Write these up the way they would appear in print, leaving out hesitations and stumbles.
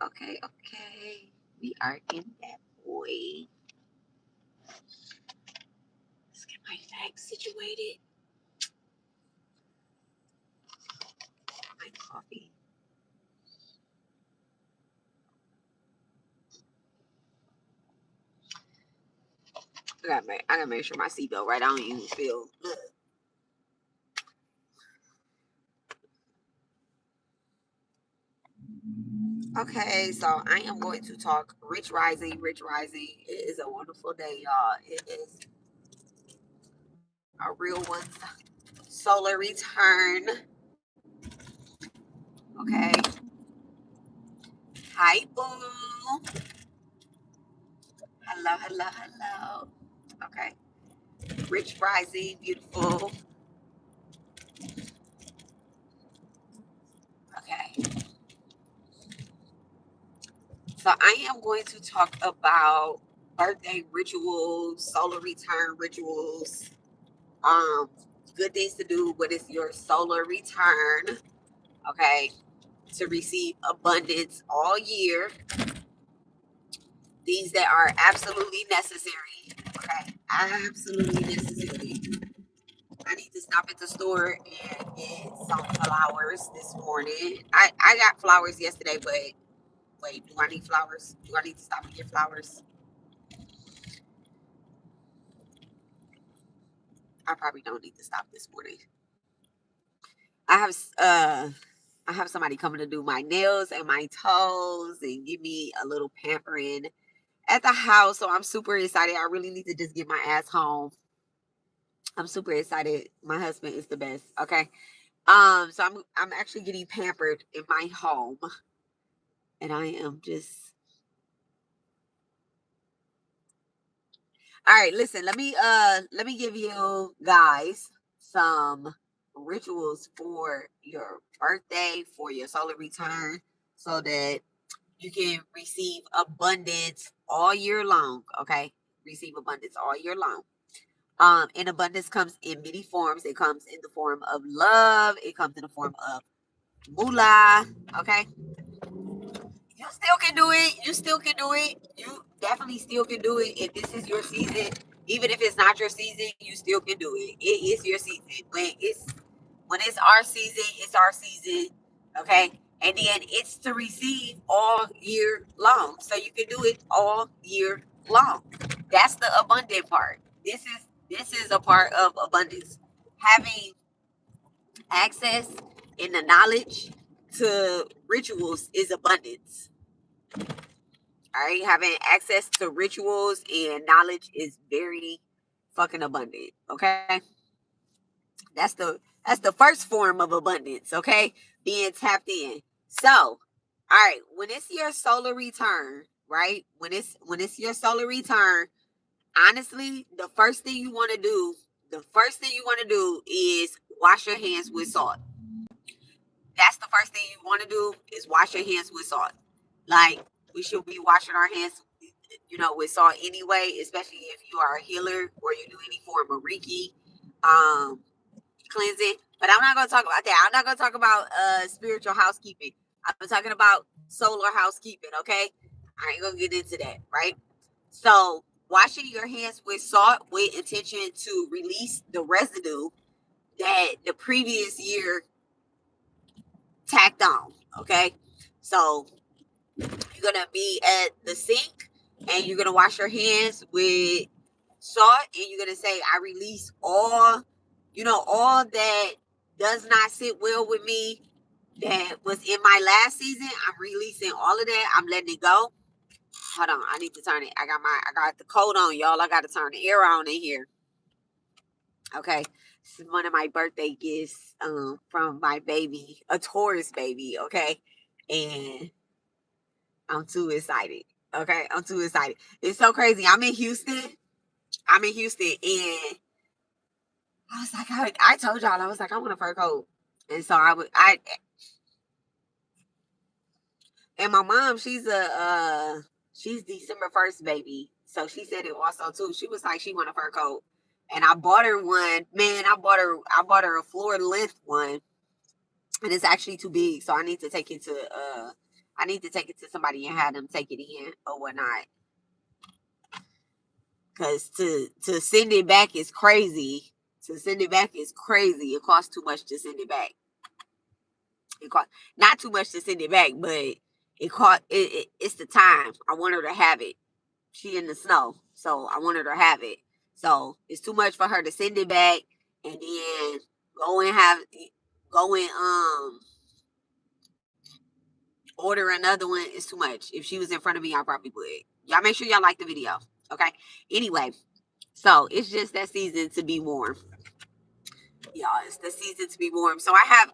Okay. We are in that boy. Let's get my facts situated. My coffee. I gotta make sure my seatbelt right. I don't even feel good. Okay, so I am going to talk Rich Rising. Rich Rising. It is a wonderful day, y'all. It is a real one. Solar return. Okay. Hi, boo. Hello. Okay. Rich Rising, beautiful. Okay. So I am going to talk about birthday rituals, solar return rituals, good things to do. What is your solar return? Okay. To receive abundance all year. Things that are absolutely necessary. Okay. Absolutely necessary. I need to stop at the store and get some flowers this morning. I got flowers yesterday, but wait, do I need flowers? Do I need to stop and get flowers? I probably don't need to stop this morning. I have somebody coming to do my nails and my toes and give me a little pampering at the house. So I'm super excited. I really need to just get my ass home. I'm super excited. My husband is the best. Okay. So I'm actually getting pampered in my home. And I am just all right, listen, let me give you guys some rituals for your birthday, for your solar return, so that you can receive abundance all year long. Okay. Receive abundance all year long. And abundance comes in many forms. It comes in the form of love, it comes in the form of moolah. Okay. You still can do it. You still can do it. You definitely still can do it. If this is your season, even if it's not your season, you still can do it. It is your season. When it's our season, it's our season. Okay. And then it's to receive all year long. So you can do it all year long. That's the abundant part. This is a part of abundance. Having access and the knowledge to rituals is abundance. All right, having access to rituals and knowledge is very fucking abundant. Okay, that's the first form of abundance. Okay, being tapped in. So, all right, when it's your solar return, right? When it's your solar return, honestly, the first thing you want to do is wash your hands with salt. That's the first thing you want to do is wash your hands with salt. Like, we should be washing our hands, with salt anyway, especially if you are a healer or you do any form of Reiki cleansing. But I'm not going to talk about that. I'm not going to talk about spiritual housekeeping. I'm talking about solar housekeeping, okay? I ain't going to get into that, right? So, washing your hands with salt with intention to release the residue that the previous year tacked on, okay? So, you're gonna be at the sink and you're gonna wash your hands with salt and you're gonna say, I release all that does not sit well with me that was in my last season. I'm releasing all of that. I'm letting it go. Hold on, I need to turn it. I got the coat on, y'all. I gotta turn the air on in here. Okay. This is one of my birthday gifts from my baby, a Taurus baby, okay? And I'm too excited. Okay, I'm too excited. It's so crazy. I'm in Houston, and I was like, I told y'all, I was like, I want a fur coat, and so and my mom, she's December 1st baby, so she said it also too. She was like, she want a fur coat, and I bought her one. Man, I bought her a floor length one, and it's actually too big, so I need to take it to I need to take it to somebody and have them take it in or whatnot. Because to send it back is crazy. To send it back is crazy. It costs too much to send it back. It cost not too much to send it back, but it's the time. I want her to have it. She in the snow, so I want her to have it. So it's too much for her to send it back and then go and order another one. It's too much. If she was in front of me, I probably would. Y'all make sure y'all like the video. Okay. Anyway, so it's just that season to be warm. Y'all, it's the season to be warm. So I have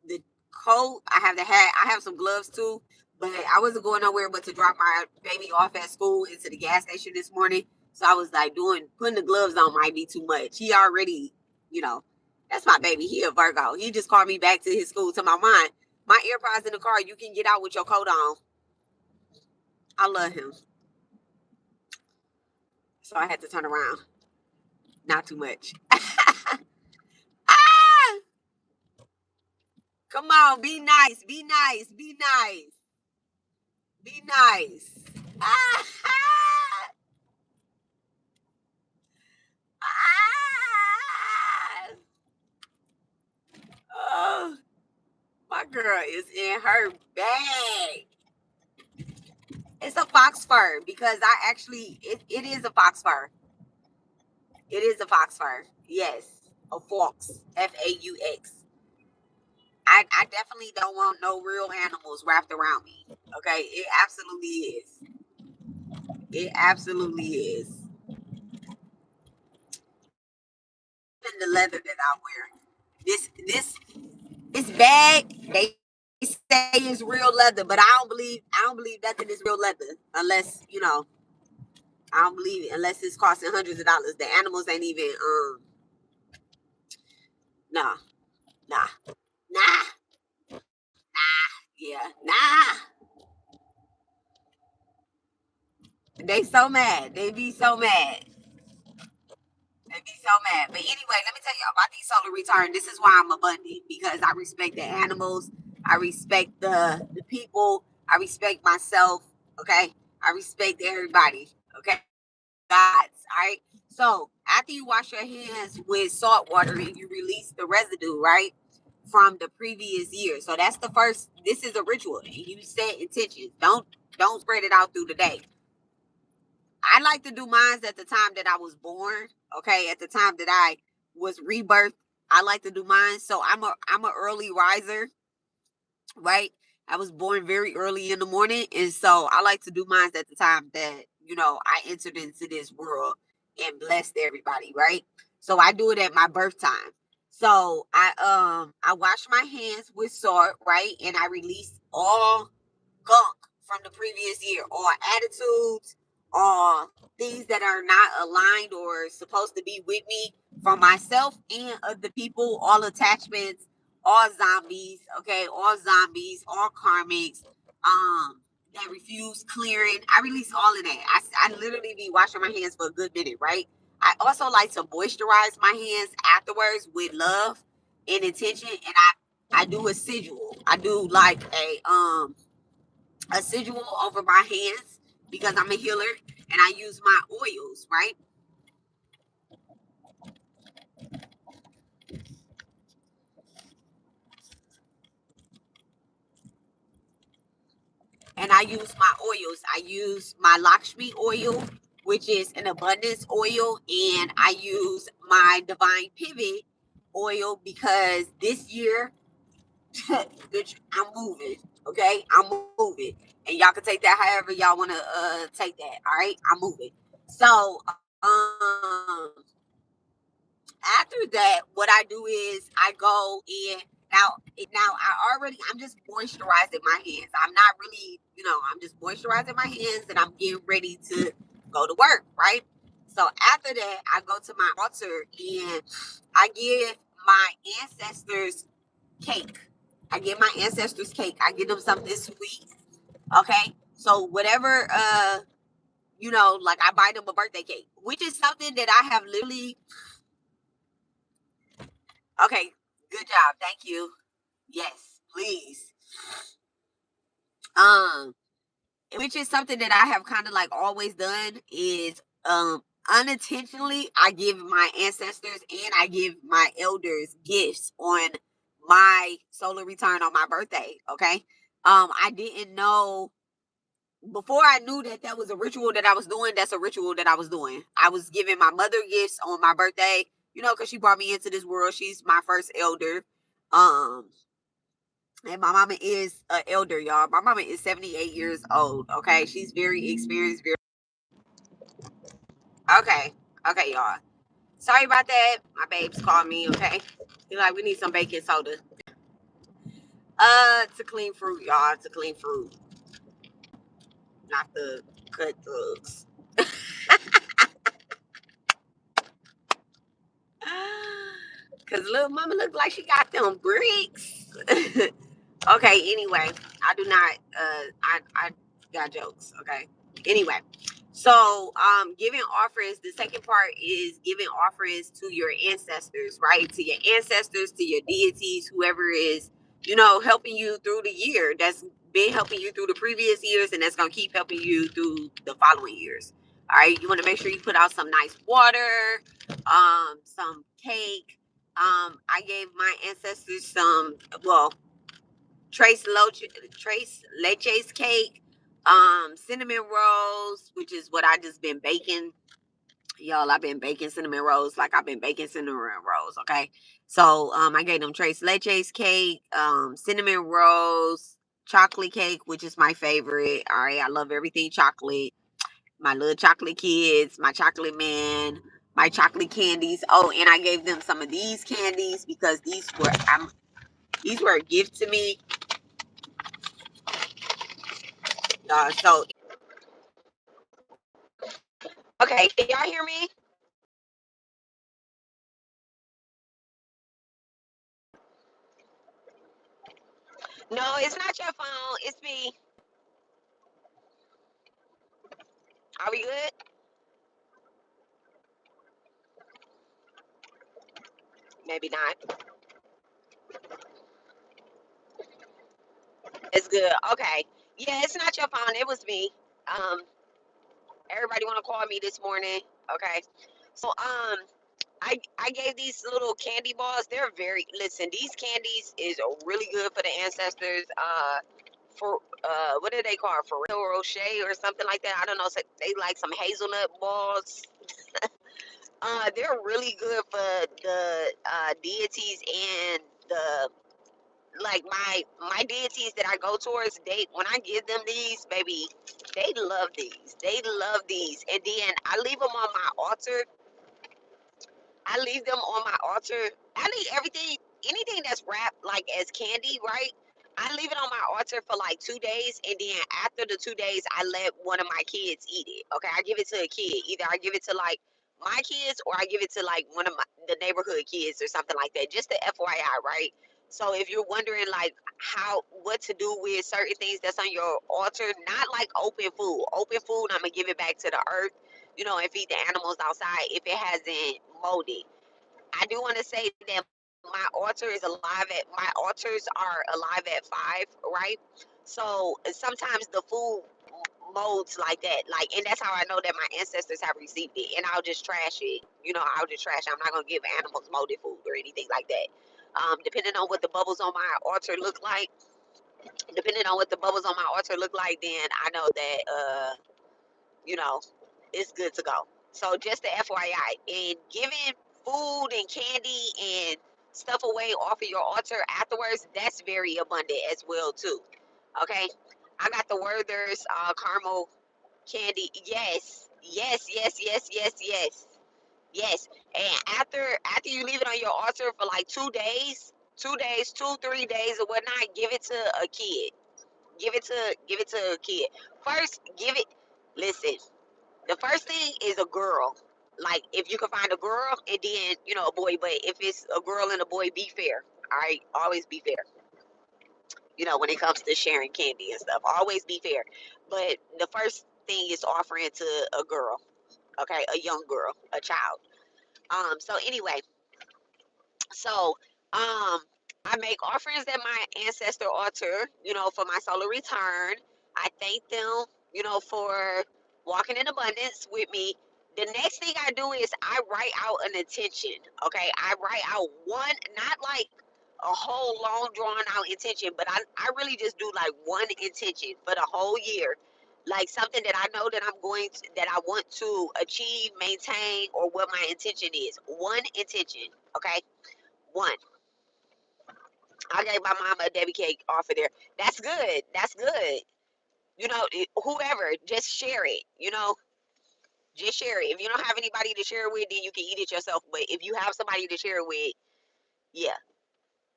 the coat, I have the hat, I have some gloves too. But I wasn't going nowhere but to drop my baby off at school into the gas station this morning. So I was like putting the gloves on might be too much. He already, that's my baby. He a Virgo. He just called me back to his school to my mind. My AirPods in the car, you can get out with your coat on. I love him. So I had to turn around. Not too much. Ah! Come on, be nice, be nice, be nice. Be nice. Ah! Ah! Oh, my girl is in her bag. It's a fox fur because it is a fox fur. It is a fox fur. Yes. A fox. Faux. I definitely don't want no real animals wrapped around me. Okay. It absolutely is. It absolutely is. And the leather that I wear. This bag, they say is real leather, but I don't believe nothing is real leather unless, I don't believe it unless it's costing hundreds of dollars. The animals ain't even nah, nah, nah, yeah, nah. They so mad. They be so mad. They be so mad. But anyway, let me tell you about these solar return. This is why I'm abundant, because I respect the animals. I respect the people. I respect myself. Okay. I respect everybody. Okay. Gods. All right. So after you wash your hands with salt water and you release the residue, right, from the previous year. So that's the first. This is a ritual, and you set intentions. Don't spread it out through the day. I like to do mine at the time that I was born. Okay, at the time that I was rebirthed, I like to do mine. So I'm a early riser, right? I was born very early in the morning, and so I like to do mine at the time that I entered into this world and blessed everybody, right? So I do it at my birth time. So I wash my hands with salt, right, and I release all gunk from the previous year, all attitudes, all things that are not aligned or supposed to be with me from myself and other people, all attachments, all zombies, okay, all zombies, all karmics, that refuse clearing. I release all of that. I literally be washing my hands for a good minute, right? I also like to moisturize my hands afterwards with love and intention, and I do a sigil. I do like a sigil over my hands because I'm a healer, and I use my oils, right? And I use my oils. I use my Lakshmi oil, which is an abundance oil, and I use my divine pivot oil because this year I'm moving. Okay, I'm moving, and y'all can take that however y'all want to take that. All right, I'm moving. So after that, what I do is I go in. I'm just moisturizing my hands. I'm not really, I'm just moisturizing my hands, and I'm getting ready to go to work, right? So after that, I go to my altar and I give my ancestors cake. I give my ancestors cake. I give them something sweet. Okay. So whatever, like I buy them a birthday cake, which is something that I have literally. Okay. Good job. Thank you. Yes, please. Um, which is something that I have kind of like always done is unintentionally I give my ancestors and I give my elders gifts on my solar return on my birthday. Okay. I didn't know before I knew that that was a ritual that I was doing. That's a ritual that I was doing. I was giving my mother gifts on my birthday, you know, because she brought me into this world. She's my first elder. Um, and my mama is an elder, y'all. My mama is 78 years old. Okay, she's very experienced. Very okay, okay, y'all. Sorry about that. My babes called me. Okay, they're like, we need some baking soda. To clean fruit, y'all. To clean fruit, not the cut drugs. Cause little mama look like she got them bricks. Okay, anyway, I do not I got jokes, okay? Anyway. So giving offerings, the second part is giving offerings to your ancestors, right? To your ancestors, to your deities, whoever is, you know, helping you through the year. That's been helping you through the previous years and that's gonna keep helping you through the following years. All right, you want to make sure you put out some nice water, some cake. I gave my ancestors some, well, trace leches cake, cinnamon rolls, which is what I just been baking. Y'all, I've been baking cinnamon rolls like I've been baking cinnamon rolls, okay? So I gave them trace leches cake, cinnamon rolls, chocolate cake, which is my favorite. All right, I love everything chocolate. My little chocolate kids, my chocolate man, my chocolate candies. Oh, and I gave them some of these candies because these were a gift to me. So okay, can y'all hear me? No, it's not your phone. It's me. Are we good? Maybe not. It's good. Okay. Yeah, it's not your phone. It was me. Um, everybody want to call me this morning. Okay. So I gave these little candy balls. They're very listen. These candies is really good for the ancestors. For what do they call it? Ferrero Rocher or something like that. I don't know. So they like some hazelnut balls. They're really good for the deities and the like my deities that I go towards. They when I give them these, baby, they love these. They love these, and then I leave them on my altar. I leave them on my altar. I leave everything, anything that's wrapped like as candy, right? I leave it on my altar for like 2 days, and then after the 2 days, I let one of my kids eat it. Okay, I give it to a kid. Either I give it to like my kids, or I give it to like one of the neighborhood kids or something like that. Just the FYI, right? So if you're wondering like what to do with certain things that's on your altar, not like open food. Open food, I'm gonna give it back to the earth, you know, and feed the animals outside if it hasn't molded. I do want to say that my altars are alive at 5, right? So sometimes the food molds like that, like, and that's how I know that my ancestors have received it. And I'll just trash it, you know. I'll just trash it. I'm not gonna give animals molded food or anything like that. Depending on what the bubbles on my altar look like, then I know that you know, it's good to go. So just the FYI, and giving food and candy and stuff away off of your altar afterwards, that's very abundant as well too. Okay, I got the Werther's caramel candy. Yes, yes, yes, yes, yes, yes, yes. And after you leave it on your altar for like 2 days, 2 days, 2 3 days or whatnot, give it to a kid. Give it to a kid. First, give it. Listen, the first thing is a girl. Like if you can find a girl and then a boy, but if it's a girl and a boy, be fair. All right, always be fair. When it comes to sharing candy and stuff, always be fair. But the first thing is offering to a girl, okay, a young girl, a child. So anyway, so um, I make offerings at my ancestor altar, for my solar return. I thank them, for walking in abundance with me. The next thing I do is I write out an intention. Okay. I write out one, not like a whole long drawn out intention, but I really just do like one intention for the whole year. Like something that I know that that I want to achieve, maintain, or what my intention is. One intention. Okay. One. I gave my mama a Debbie cake offer there. That's good. That's good. Whoever, just share it. Just share it. If you don't have anybody to share it with, then you can eat it yourself. But if you have somebody to share it with, yeah,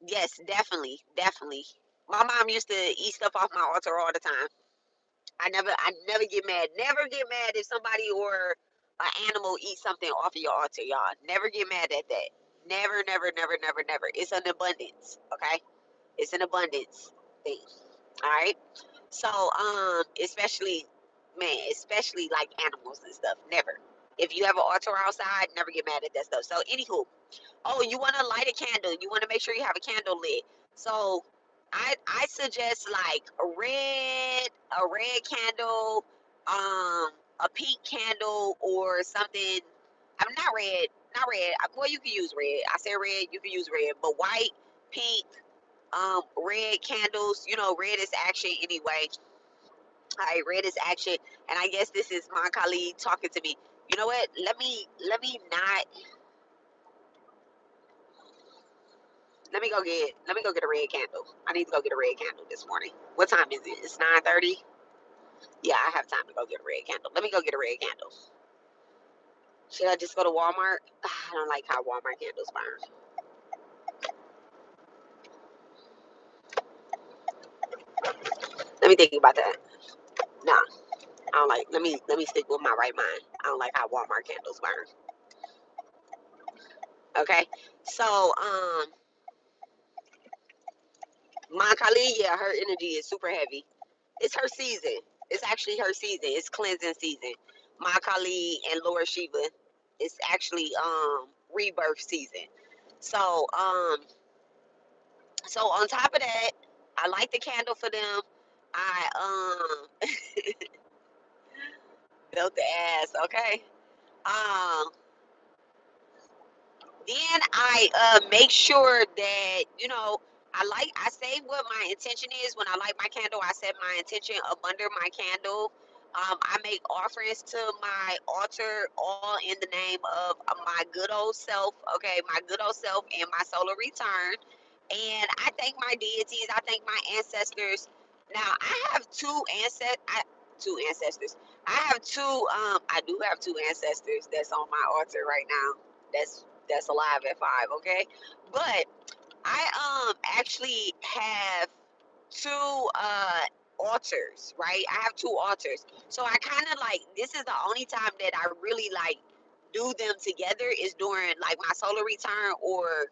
yes, definitely, definitely. My mom used to eat stuff off my altar all the time. I never get mad. Never get mad if somebody or an animal eats something off of your altar, y'all. Never get mad at that. Never, never, never, never, never. It's an abundance, okay? It's an abundance thing. All right. So, especially, man, especially like animals and stuff. Never. If you have an altar outside, never get mad at that stuff. So, anywho, oh, you want to light a candle? You want to make sure you have a candle lit. So, I suggest like a red candle, a pink candle, or something. I'm not red, not red. Well, you can use red. I said red. You can use red, but white, pink, red candles. Red is action anyway. All right, red is action, and I guess this is my colleague talking to me. You know what? Let me go get a red candle. I need to go get a red candle this morning. What time is it? It's 9:30. Yeah, I have time to go get a red candle. Let me go get a red candle. Should I just go to Walmart? I don't like how Walmart candles burn. Let me think about that. Nah, I don't like. Let me stick with my right mind. I don't like how Walmart candles burn. Okay, so my colleague, yeah, her energy is super heavy. It's her season. It's actually her season. It's cleansing season. My colleague and Lord Shiva, it's actually rebirth season. So so on top of that, I light the candle for them. I built the ass, okay? Um Then I make sure that I say what my intention is when I light my candle. I set my intention up under my candle. I make offerings to my altar, all in the name of my good old self. Okay, my good old self and my solar return. And I thank my deities. I thank my ancestors. Now I have two ancestors. I have two. I do have two ancestors that's on my altar right now. That's alive at 5, okay? But I actually have two altars, right? I have two altars. So I kind of like, this is the only time that I really like do them together is during like my solar return, or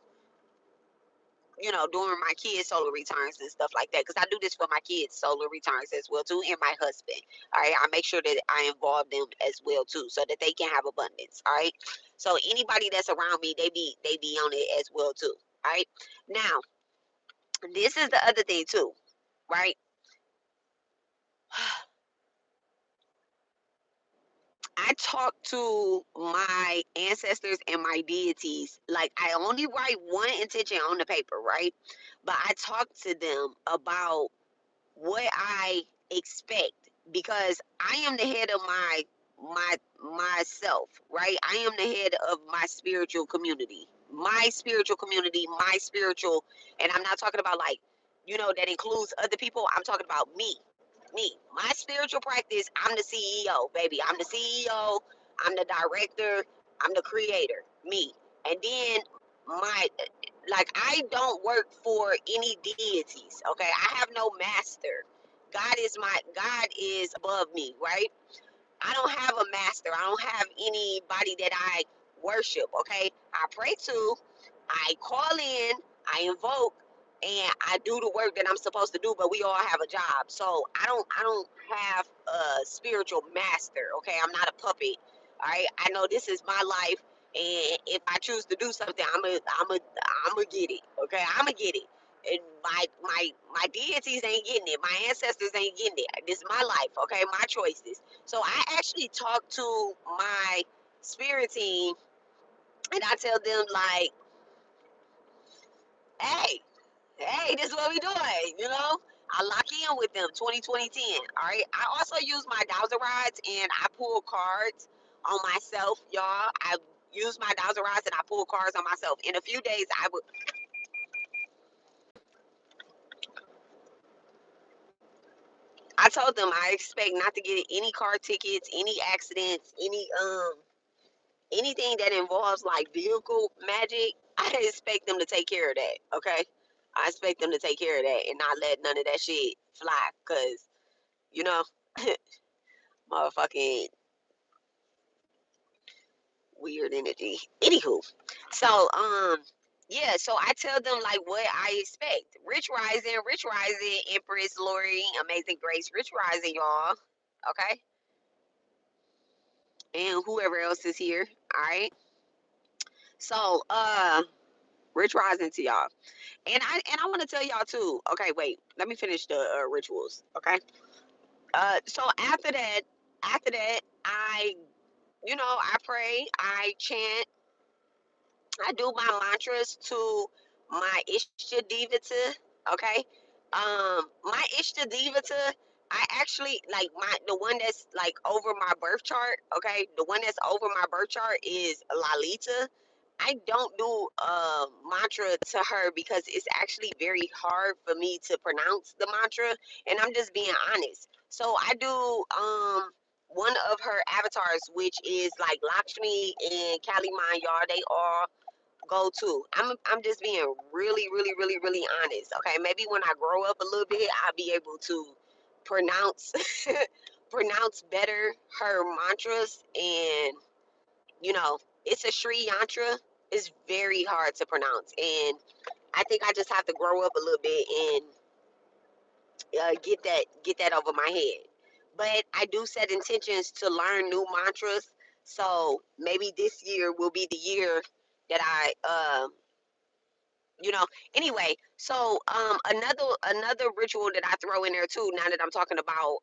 during my kids' solar returns and stuff like that. Because I do this for my kids' solar returns as well too, and my husband. All right, I make sure that I involve them as well too, so that they can have abundance. All right. So anybody that's around me, they be on it as well too. All right. Now, this is the other thing too, right? I talk to my ancestors and my deities. Like, I only write one intention on the paper, right? But I talk to them about what I expect, because I am the head of my myself, right? I am the head of my spiritual community. My spiritual community, my spiritual, and I'm not talking about like, that includes other people. I'm talking about me. Me. My spiritual practice, I'm the CEO, baby. I'm the CEO, I'm the director, I'm the creator. Me. And then my I don't work for any deities. Okay, I have no master. God is above me, right? I don't have a master. I don't have anybody that I worship. Okay, I pray to, I call in, I invoke, and I do the work that I'm supposed to do. But we all have a job, so I don't have a spiritual master. Okay, I'm not a puppet. All right, I know this is my life, and if I choose to do something, I'm a get it. Okay, I'm gonna get it. And my deities ain't getting it. My ancestors ain't getting it. This is my life, okay? My choices. So I actually talk to my spirit team, and I tell them like, hey, this is what we doing, you know? I lock in with them 2020 all right? I also use my dowser rods, and I pull cards on myself, y'all. I use my dowser rods, and I pull cards on myself. In a few days, I told them I expect not to get any car tickets, any accidents, anything that involves like vehicle magic. I expect them to take care of that, okay? I expect them to take care of that and not let none of that shit fly, cause you know, motherfucking weird energy. Anywho, so yeah, so I tell them like what I expect. Rich Rising, Empress Lori, Amazing Grace, Rich Rising, y'all. Okay, and whoever else is here. All right. So Rich Rising to y'all. And I want to tell y'all too. Okay, wait. Let me finish the rituals. Okay. So after that, I pray, I chant, I do my mantras to my Ishta Devata. Okay. My Ishta Devata, I actually like the one that's like over my birth chart. Okay, the one that's over my birth chart is Lalita. I don't do mantra to her because it's actually very hard for me to pronounce the mantra, and I'm just being honest. So I do one of her avatars, which is like Lakshmi and Kali Ma, y'all. They all go to. I'm just being really, really, really, really honest. Okay, maybe when I grow up a little bit, I'll be able to pronounce pronounce better her mantras. And it's a Sri yantra. It's very hard to pronounce, and I think I just have to grow up a little bit and get that over my head. But I do set intentions to learn new mantras. So maybe this year will be the year that you know anyway. So another ritual that I throw in there too, now that I'm talking about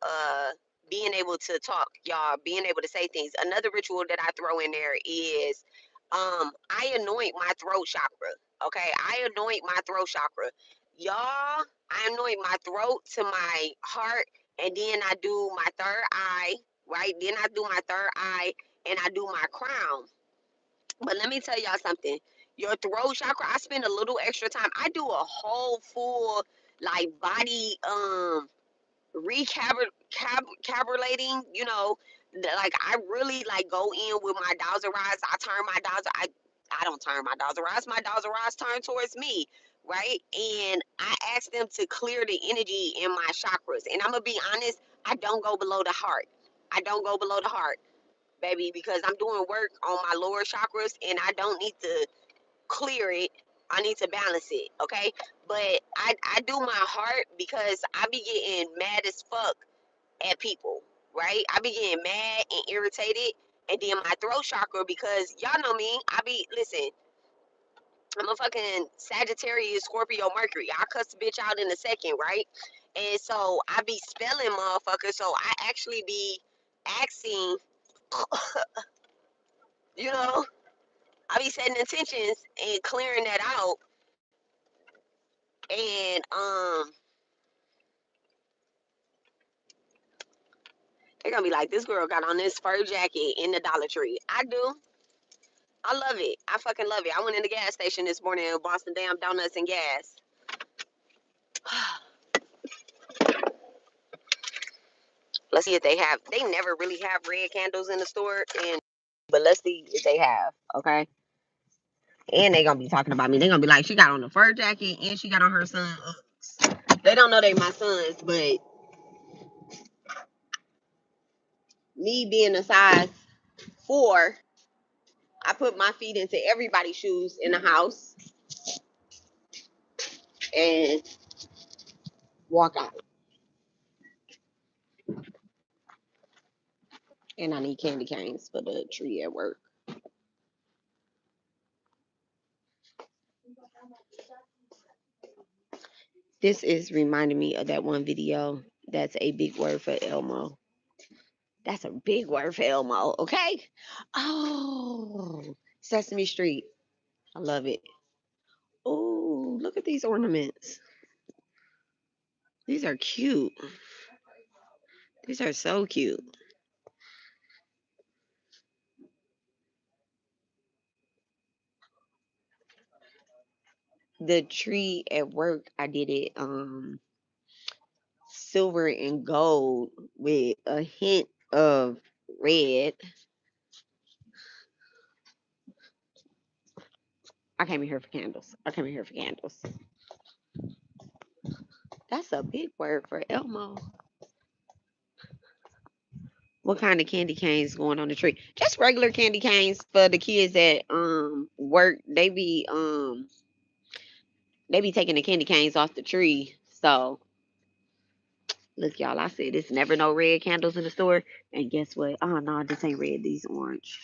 being able to talk, y'all, being able to say things. Another ritual that I throw in there is I anoint my throat chakra. Okay, I anoint my throat chakra, y'all. I anoint my throat to my heart, and then I do my third eye, right? Then I do my third eye, and I do my crown. But let me tell y'all something. Your throat chakra, I spend a little extra time. I do a whole full like body recalibrating, like I really like go in with my dowser rods. I turn my dowser I don't turn my dowser rods. My dowser rods turn towards me, right? And I ask them to clear the energy in my chakras. And I'm gonna be honest, I don't go below the heart. I don't go below the heart, baby, because I'm doing work on my lower chakras and I don't need to clear it. I need to balance it, okay? But I do my heart because I be getting mad as fuck at people, right? I be getting mad and irritated. And then my throat chakra, because y'all know me, listen, I'm a fucking Sagittarius, Scorpio, Mercury. I'll cuss the bitch out in a second, right? And so I be spelling motherfuckers. So I actually be asking, you know, I be setting intentions and clearing that out. And they're gonna be like, this girl got on this fur jacket in the Dollar Tree. I do. I love it. I fucking love it. I went in the gas station this morning and bought some damn donuts and gas. Let's see if they have. They never really have red candles in the store, but let's see if they have. Okay. And they gonna be talking about me. They gonna be like, she got on a fur jacket and she got on her son. They don't know they my sons, but me being a size 4, I put my feet into everybody's shoes in the house and walk out. And I need candy canes for the tree at work. This is reminding me of that one video. That's a big word for Elmo. That's a big word for Elmo, okay? Oh, Sesame Street. I love it. Oh, look at these ornaments. These are cute. These are so cute. The tree at work, I did it silver and gold with a hint of red. I came in here for candles. I came in here for candles. That's a big word for Elmo. What kind of candy canes going on the tree? Just regular candy canes for the kids that work. They be taking the candy canes off the tree. So look, y'all, I said it's never no red candles in the store. And guess what? Oh no, this ain't red, these orange.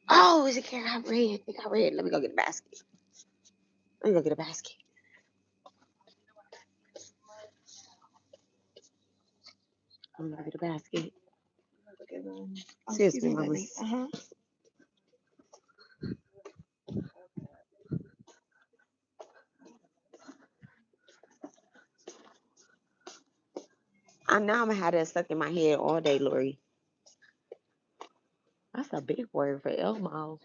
Oh, is it carrot? Got red. It got red. Let me go get a basket. Let me go get a basket. I'm gonna get a basket. Seriously, mama. I know I'm gonna have that stuck in my head all day, Lori. That's a big word for Elmo.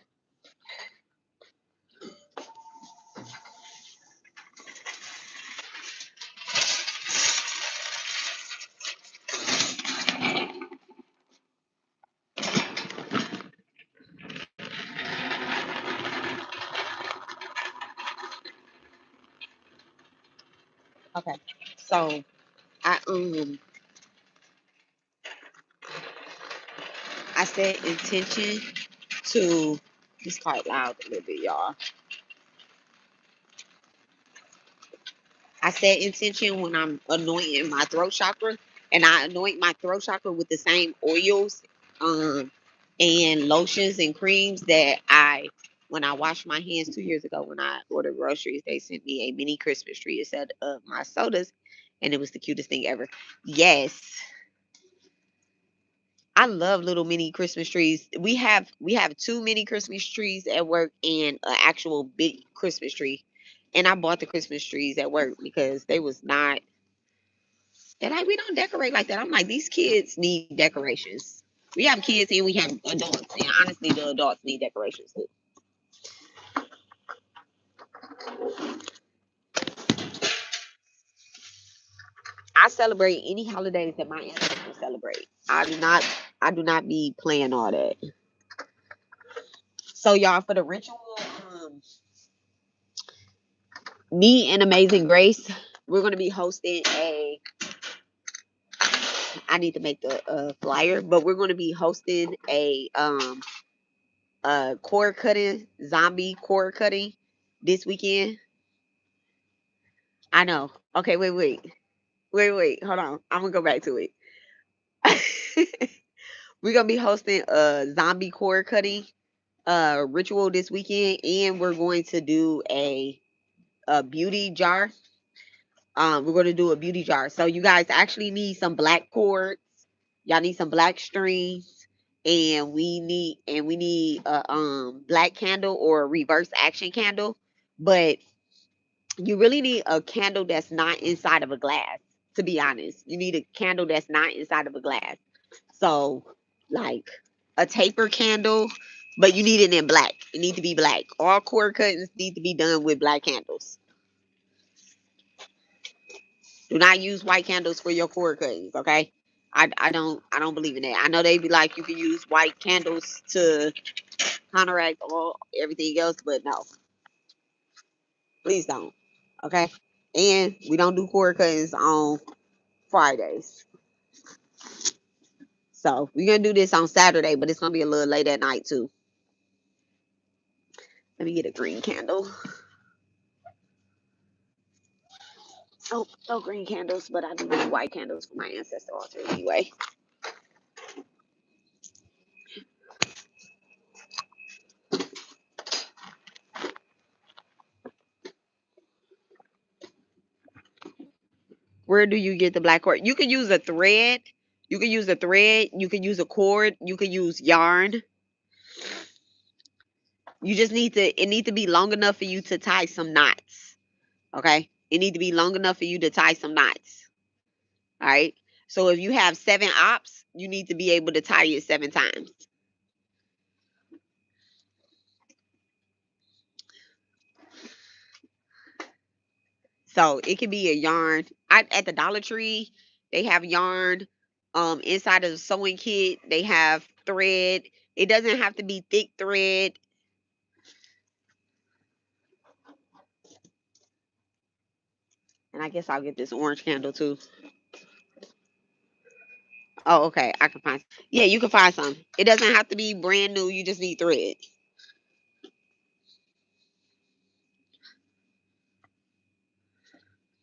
Okay, so I I set intention to. It's quite loud a little bit, y'all. I set intention when I'm anointing my throat chakra, and I anoint my throat chakra with the same oils, and lotions and creams that when I washed my hands 2 years ago when I ordered groceries, they sent me a mini Christmas tree instead of my sodas, and it was the cutest thing ever. Yes, I love little mini Christmas trees. We have two mini Christmas trees at work and an actual big Christmas tree. And I bought the Christmas trees at work because they was not. They're like, we don't decorate like that. I'm like, these kids need decorations. We have kids and we have adults, and honestly, the adults need decorations too. I celebrate any holidays that my ancestors celebrate. I do not be playing all that. So y'all, for the ritual, me and Amazing Grace, we're gonna be hosting a. I need to make the flyer, but we're gonna be hosting a cord cutting zombie cord cutting this weekend. I know. Okay, wait. Hold on. I'm gonna go back to it. We're gonna be hosting a zombie cord cutting ritual this weekend, and we're going to do a beauty jar. We're gonna do a beauty jar. So you guys actually need some black cords. Y'all need some black strings, and we need a black candle or a reverse action candle. But you really need a candle that's not inside of a glass. To be honest, you need a candle that's not inside of a glass. So, like a taper candle, but you need it in black. It needs to be black. All cord cuttings need to be done with black candles. Do not use white candles for your cord cuttings, okay? I don't believe in that. I know they be like you can use white candles to counteract all everything else, but no, please don't. Okay? And we don't do cord cuttings on Fridays. So we're gonna do this on Saturday, but it's gonna be a little late at night too. Let me get a green candle. Oh, no green candles, but I do need white candles for my ancestor altar anyway. Where do you get the black cord? You can use a thread. You can use a thread. You can use a cord. You can use yarn. You just need to, it need to be long enough for you to tie some knots. Okay? It need to be long enough for you to tie some knots. All right? So if you have 7 ops, you need to be able to tie it 7 times. So it could be a yarn. At the Dollar Tree, they have yarn. Inside of the sewing kit, they have thread. It doesn't have to be thick thread. And I guess I'll get this orange candle too. Oh, okay. I can find. Yeah, you can find some. It doesn't have to be brand new. You just need thread.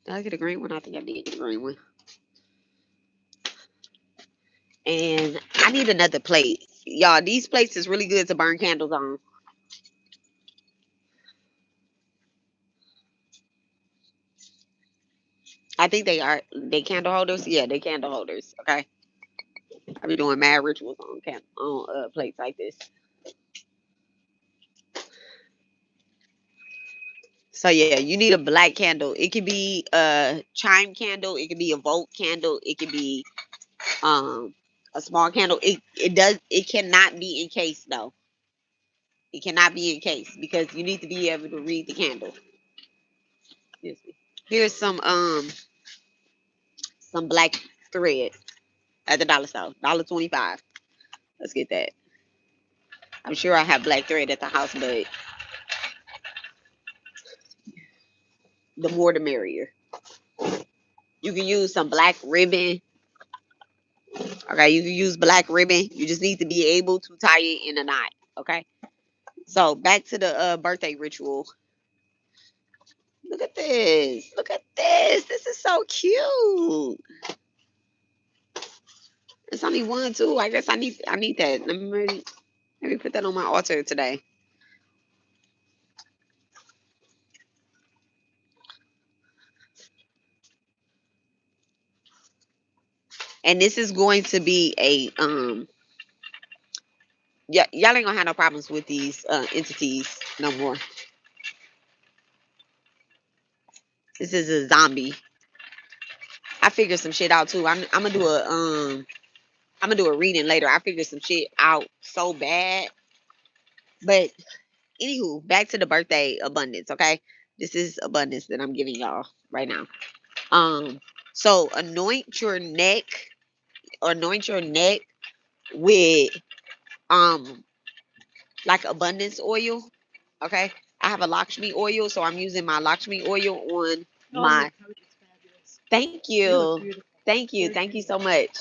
Did I get a green one? I think I did get a green one. And I need another plate. Y'all, these plates is really good to burn candles on. I think they candle holders. Yeah, they candle holders. Okay. I be doing mad rituals on plates like this. So yeah, you need a black candle. It could be a chime candle. It could be a volt candle. It could be um a small candle. It cannot be encased though. It cannot be encased because you need to be able to read the candle. Excuse me. Here's some black thread at the dollar store. $1.25. Let's get that. I'm sure I have black thread at the house, but the more the merrier. You can use some black ribbon. Okay, you can use black ribbon. You just need to be able to tie it in a knot. Okay. So back to the birthday ritual. Look at this. Look at this. This is so cute. It's only one, too. I guess I need that. Let me put that on my altar today. And this is going to be a yeah, y'all ain't gonna have no problems with these entities no more. This is a zombie. I figured some shit out too. I'm gonna do a reading later. I figured some shit out so bad. But anywho, back to the birthday abundance, okay? This is abundance that I'm giving y'all right now. Um, so anoint your neck with um like abundance oil. Okay. I have a Lakshmi oil, so I'm using my Lakshmi oil on my. Thank you. Thank you. Thank you so much.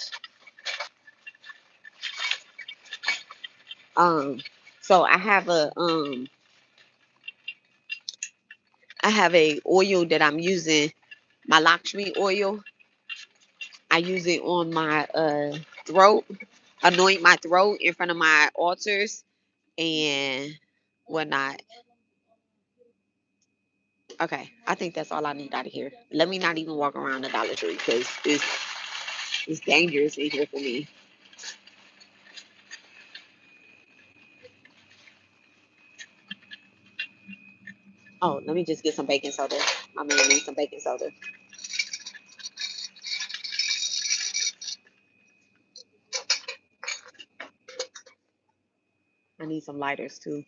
Um, so I have a oil that I'm using, my Lakshmi oil. I use it on my throat, anoint my throat in front of my altars and whatnot. Okay, I think that's all I need out of here. Let me not even walk around the Dollar Tree because it's dangerous in here for me. Oh, let me just get some baking soda. My man needs some baking soda. I need some lighters too.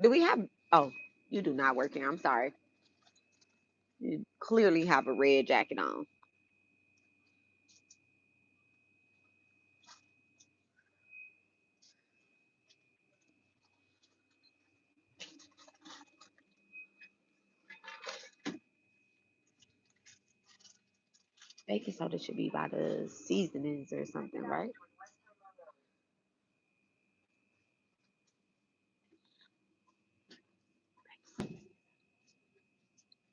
Do we have? Oh, you do not work here. I'm sorry. You clearly have a red jacket on. Baking soda should be by the seasonings or something, right?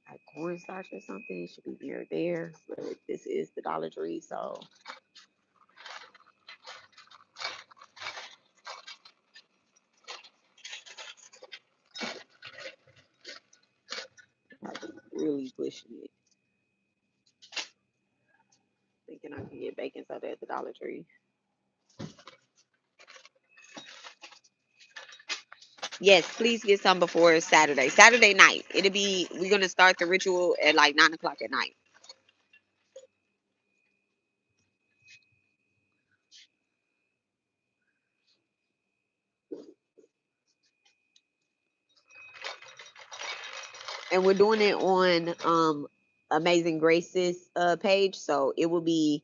Like cornstarch or something. It should be near there. But this is the Dollar Tree, so really pushing it. Thinking I can get baking soda at the Dollar Tree. Yes, please get some before Saturday. Saturday night. We're gonna start the ritual at like 9 o'clock at night. And we're doing it on Amazing Grace's page. So it will be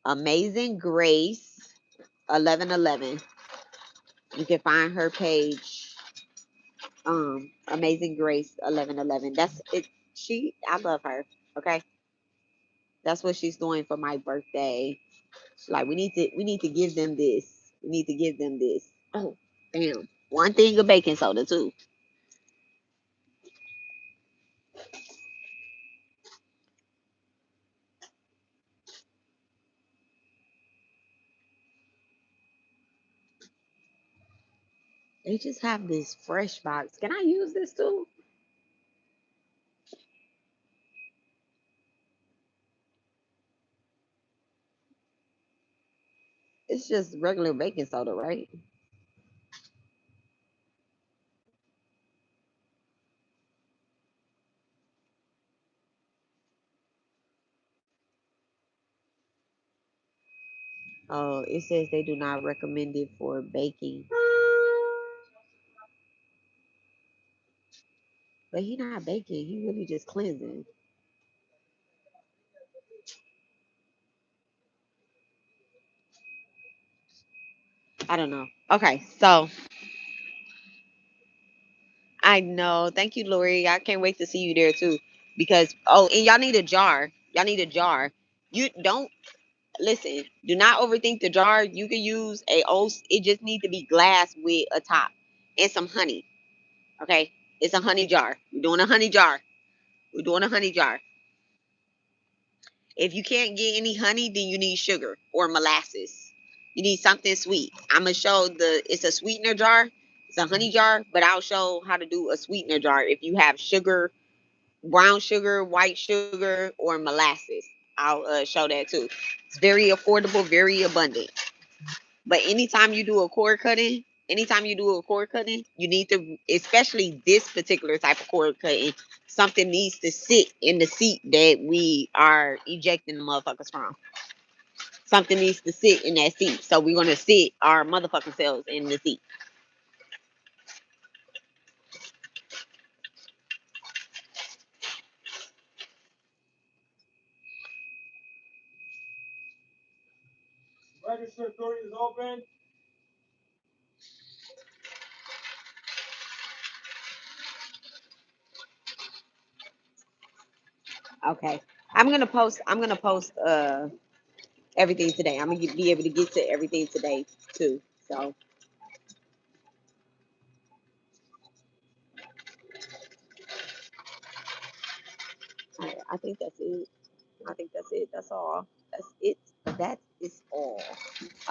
Amazing Grace 1111. You can find her page, Amazing Grace 1111. That's it. I love her. Okay, that's what she's doing for my birthday. She's like, we need to give them this. We need to give them this. Oh, damn! One thing of baking soda too. They just have this fresh box. Can I use this too? It's just regular baking soda, right? Oh, it says they do not recommend it for baking. But he not baking. He really just cleansing. I don't know. Okay, so I know. Thank you, Lori. I can't wait to see you there too. Because and y'all need a jar. Y'all need a jar. You don't listen. Do not overthink the jar. You can use a old. It just needs to be glass with a top and some honey. Okay, it's a honey jar. We're doing a honey jar. We're doing a honey jar. If you can't get any honey, then you need sugar or molasses. You need something sweet. I'm gonna show it's a sweetener jar. It's a honey jar, but I'll show how to do a sweetener jar if you have sugar, brown sugar, white sugar, or molasses. I'll show that too. It's very affordable, very abundant. But anytime you do a cord cutting, you need to, especially this particular type of cord cutting, something needs to sit in the seat that we are ejecting the motherfuckers from. Something needs to sit in that seat. So we're gonna sit our motherfucking selves in the seat. Register authority is open. Okay. I'm gonna post everything today. I'm gonna be able to get to everything today too. So I think that's it. I think that's it. That's all. That's it. That is all.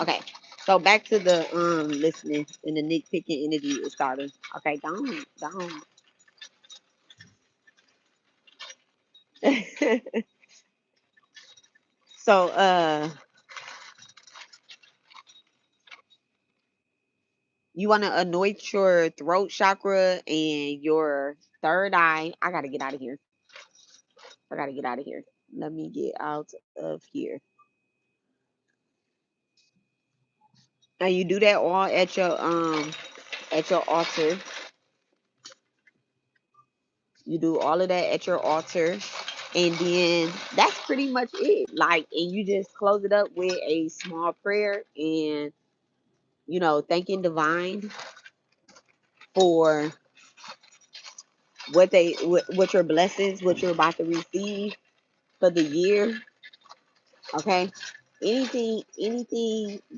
Okay. So back to the listening and the nitpicking energy is starting. Okay, don't. So you wanna anoint your throat chakra and your third eye. I gotta get out of here. I gotta get out of here. Let me get out of here. Now you do that all at your altar. You do all of that at your altar. And then that's pretty much it. Like, and you just close it up with a small prayer and, thanking divine for what your blessings, what you're about to receive for the year. Okay. Anything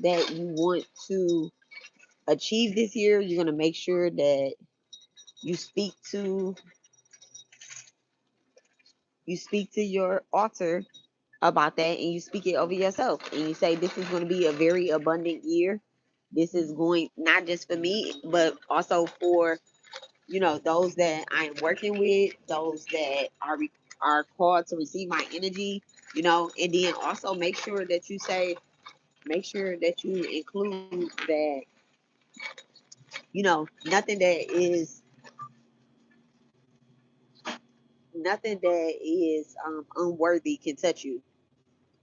that you want to achieve this year, you're going to make sure that you speak to, your altar about that, and you speak it over yourself, and you say this is going to be a very abundant year. This is going not just for me but also for those that I'm working with, those that are called to receive my energy, you know, and then also make sure that you say, make sure that you include that, you know, nothing that is unworthy can touch you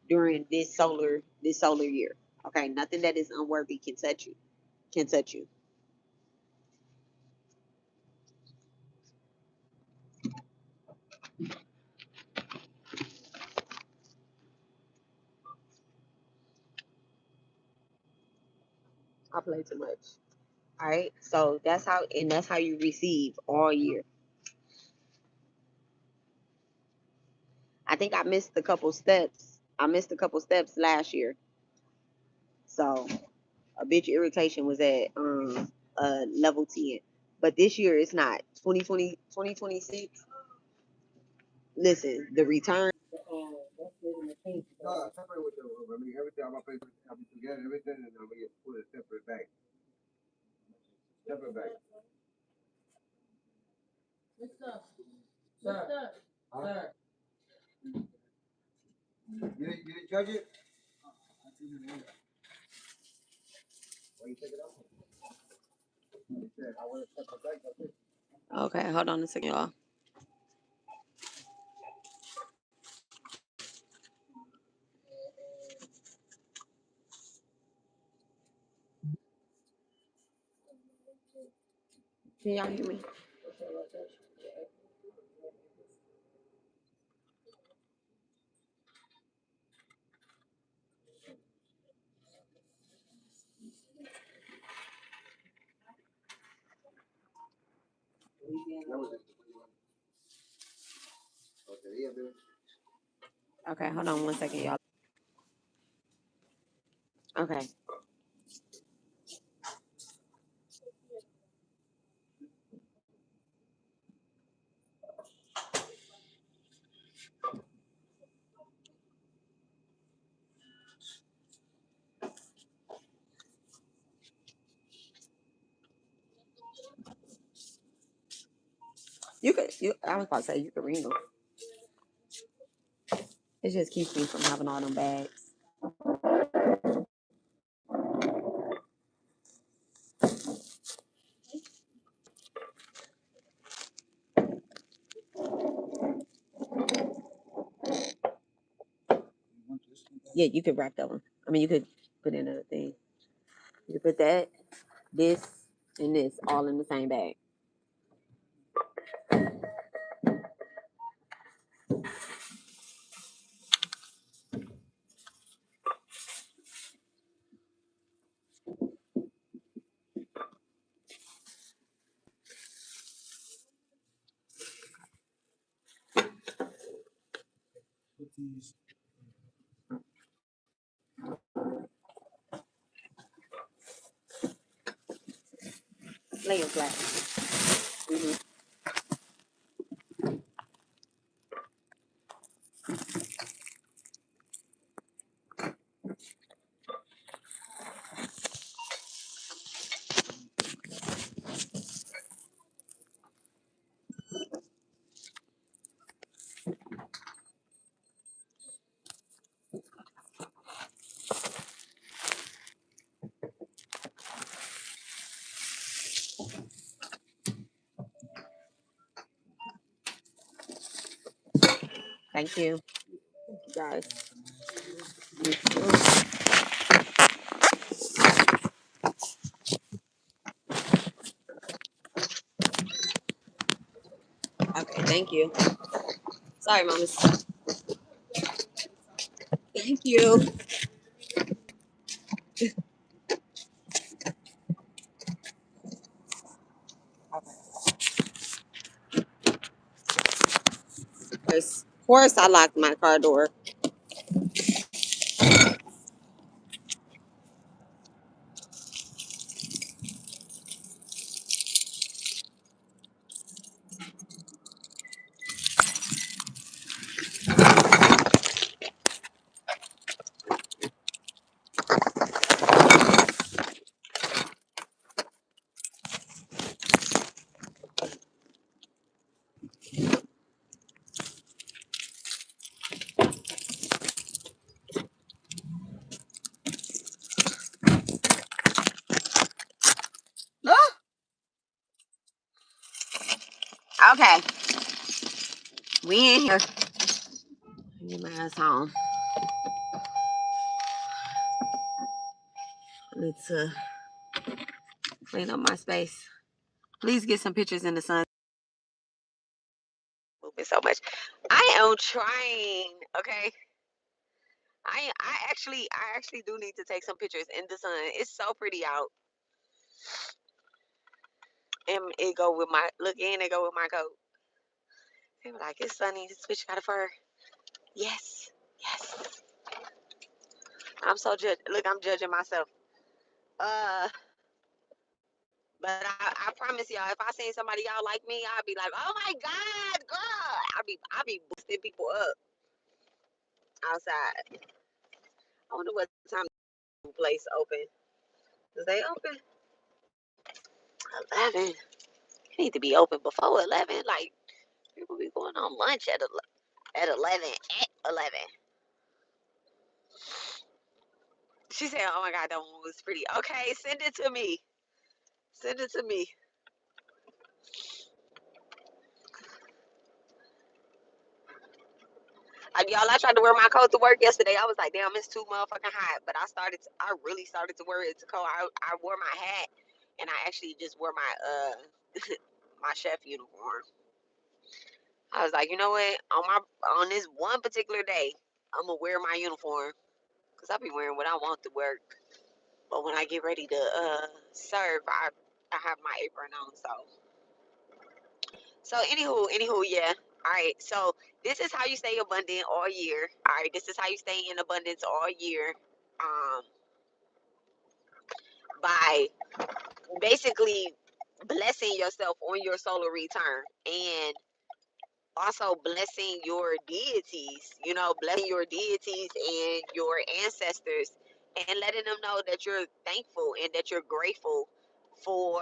during this solar year. Okay, nothing that is unworthy can touch you. Can touch you. I play too much. All right, so that's how you receive all year. I think I missed a couple steps. I missed a couple steps last year, so a bitch irritation was at level 10. But this year it's not. 2026. Listen, the return. No, separate with the. I mean, everything I'm gonna put together, everything, and I'm gonna put a separate bag. Separate bag. Sir. Sir. You didn't judge it? Why you take it out? He said, I want a separate bag. That's it. Okay, hold on a second, y'all. Can y'all hear me? Okay, hold on one second, y'all. Okay. I was about to say you could read them. It just keeps me from having all them bags. Yeah, you could wrap that one. I mean, you could put in another thing. You could put that, this, and this all in the same bag. Lay it flat. Mm-hmm. Thank you. Thank you guys. Okay, thank you. Sorry, mamas. Thank you. Of course, I locked my car door. Okay. We in here. Get my ass home. I need to clean up my space. Please get some pictures in the sun. Moving so much. I am trying, okay? I actually do need to take some pictures in the sun. It's so pretty out. And it go with my look in, it go with my coat. They were like, it's sunny, this bitch got a fur. Yes, yes. I'm so look, I'm judging myself. But I promise y'all, if I seen somebody y'all like me, I'd be like, oh my God, girl. I'll be boosting people up outside. I wonder what time the place open. Does they open? 11. It need to be open before 11. Like, people be going on lunch at 11. At 11. She said, oh my God, that one was pretty. Okay, send it to me. Send it to me. Y'all, I tried to wear my coat to work yesterday. I was like, damn, it's too motherfucking hot. But I really started to wear it to coat. I wore my hat, and I actually just wore my my chef uniform. I was like, you know what? On this one particular day, I'm gonna wear my uniform because I be wearing what I want to work. But when I get ready to serve, I have my apron on. So anywho, yeah. All right. So this is how you stay abundant all year. All right. This is how you stay in abundance all year. By basically blessing yourself on your solar return and also blessing your deities, blessing your deities and your ancestors and letting them know that you're thankful and that you're grateful for,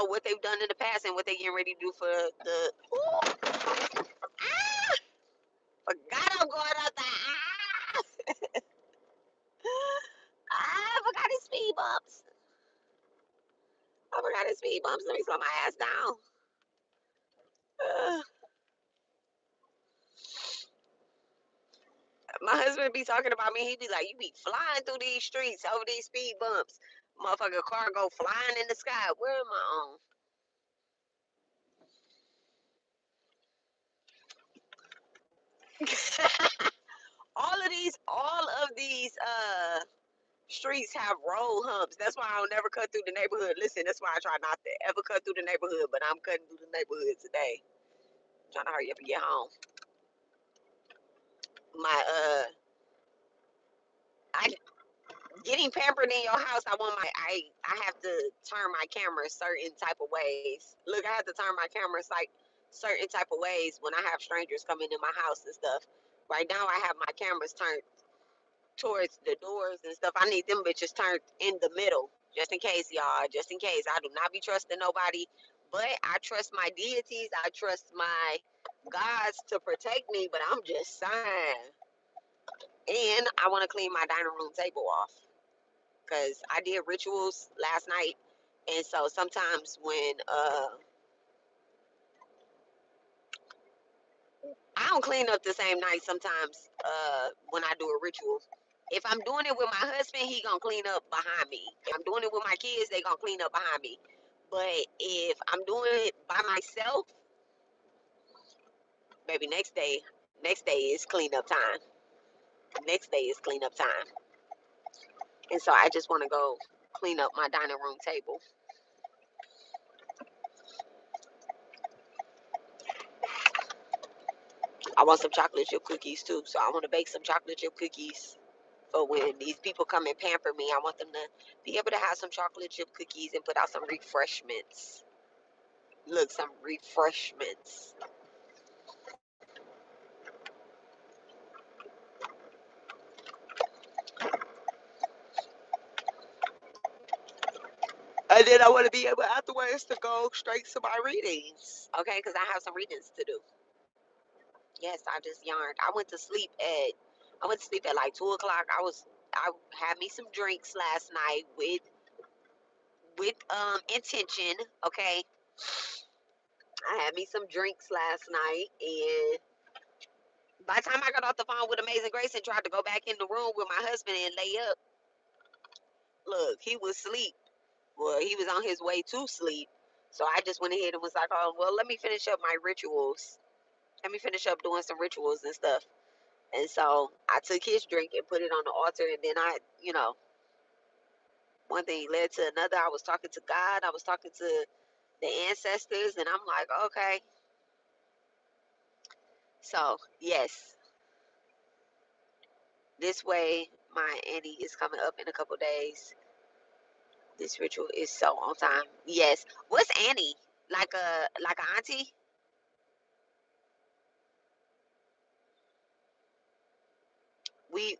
what they've done in the past and what they're getting ready to do for the. Ooh, ah, forgot I'm going out there. I forgot his speed bumps. I forgot his speed bumps. Let me slow my ass down. My husband be talking about me. He be like, you be flying through these streets over these speed bumps. Motherfucker car go flying in the sky. Where am I on? all of these streets have road humps. That's why I don't never cut through the neighborhood. Listen, that's why I try not to ever cut through the neighborhood, but I'm cutting through the neighborhood today. I'm trying to hurry up and get home. My I getting pampered in your house. I have to turn my camera certain type of ways. Look, I have to turn my camera like certain type of ways when I have strangers coming in my house and stuff. Right now I have my cameras turned towards the doors and stuff. I need them bitches turned in the middle. Just in case, y'all. Just in case. I do not be trusting nobody. But I trust my deities. I trust my gods to protect me. But I'm just saying. And I want to clean my dining room table off. Because I did rituals last night, and so sometimes when I don't clean up the same night sometimes when I do a ritual. If I'm doing it with my husband, he gonna clean up behind me. If I'm doing it with my kids, they gonna clean up behind me. But if I'm doing it by myself, baby, next day is cleanup time. Next day is cleanup time. And so I just want to go clean up my dining room table. I want some chocolate chip cookies too, so I want to bake some chocolate chip cookies for when these people come and pamper me. I want them to be able to have some chocolate chip cookies and put out some refreshments. Look, some refreshments. And then I want to be able afterwards to go straight to my readings, okay? Because I have some readings to do. Yes, I just yarned. I went to sleep at like 2 o'clock. I had me some drinks last night with intention, okay? I had me some drinks last night, and by the time I got off the phone with Amazing Grace and tried to go back in the room with my husband and lay up, look, he was asleep. Well, he was on his way to sleep. So I just went ahead and was like, oh, well, let me finish up my rituals. Let me finish up doing some rituals and stuff. And so I took his drink and put it on the altar. And then one thing led to another. I was talking to God. I was talking to the ancestors. And I'm like, okay. So, yes, this way, my auntie is coming up in a couple days. This ritual is so on time. Yes. What's Annie? Like a auntie?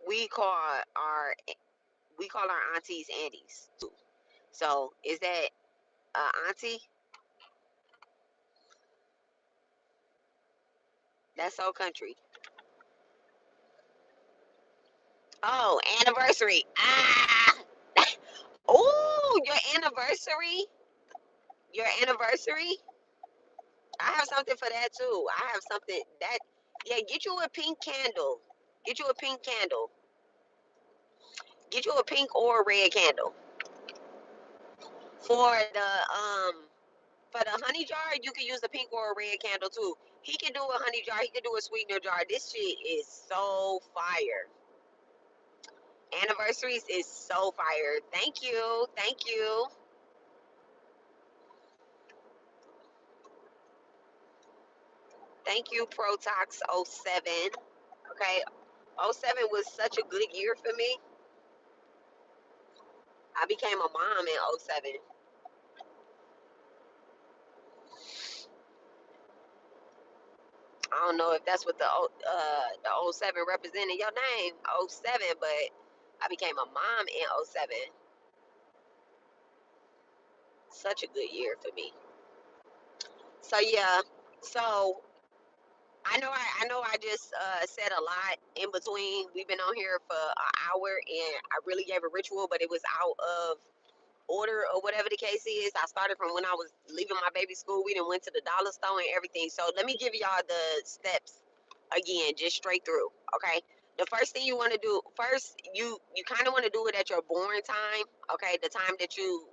We call our we call our aunties aunties too. So is that auntie? That's so country. Oh, anniversary. Ah. Oh, your anniversary. Your anniversary. I have something for that too. I have something that. Yeah, get you a pink candle. Get you a pink candle. Get you a pink or a red candle. For the honey jar, you can use a pink or a red candle too. He can do a honey jar. He can do a sweetener jar. This shit is so fire. Anniversaries is so fire. Thank you. Thank you. Thank you, Protox '07. Okay. '07 was such a good year for me. I became a mom in '07. I don't know if that's what the '07 represented your name, '07, but I became a mom in '07. Such a good year for me. So yeah. So I know I just said a lot in between. We've been on here for an hour and I really gave a ritual, but it was out of order or whatever the case is. I started from when I was leaving my baby school. We done went to the dollar store and everything. So let me give y'all the steps again, just straight through. Okay. The first thing you want to do first, you kind of want to do it at your born time. Okay, the time that you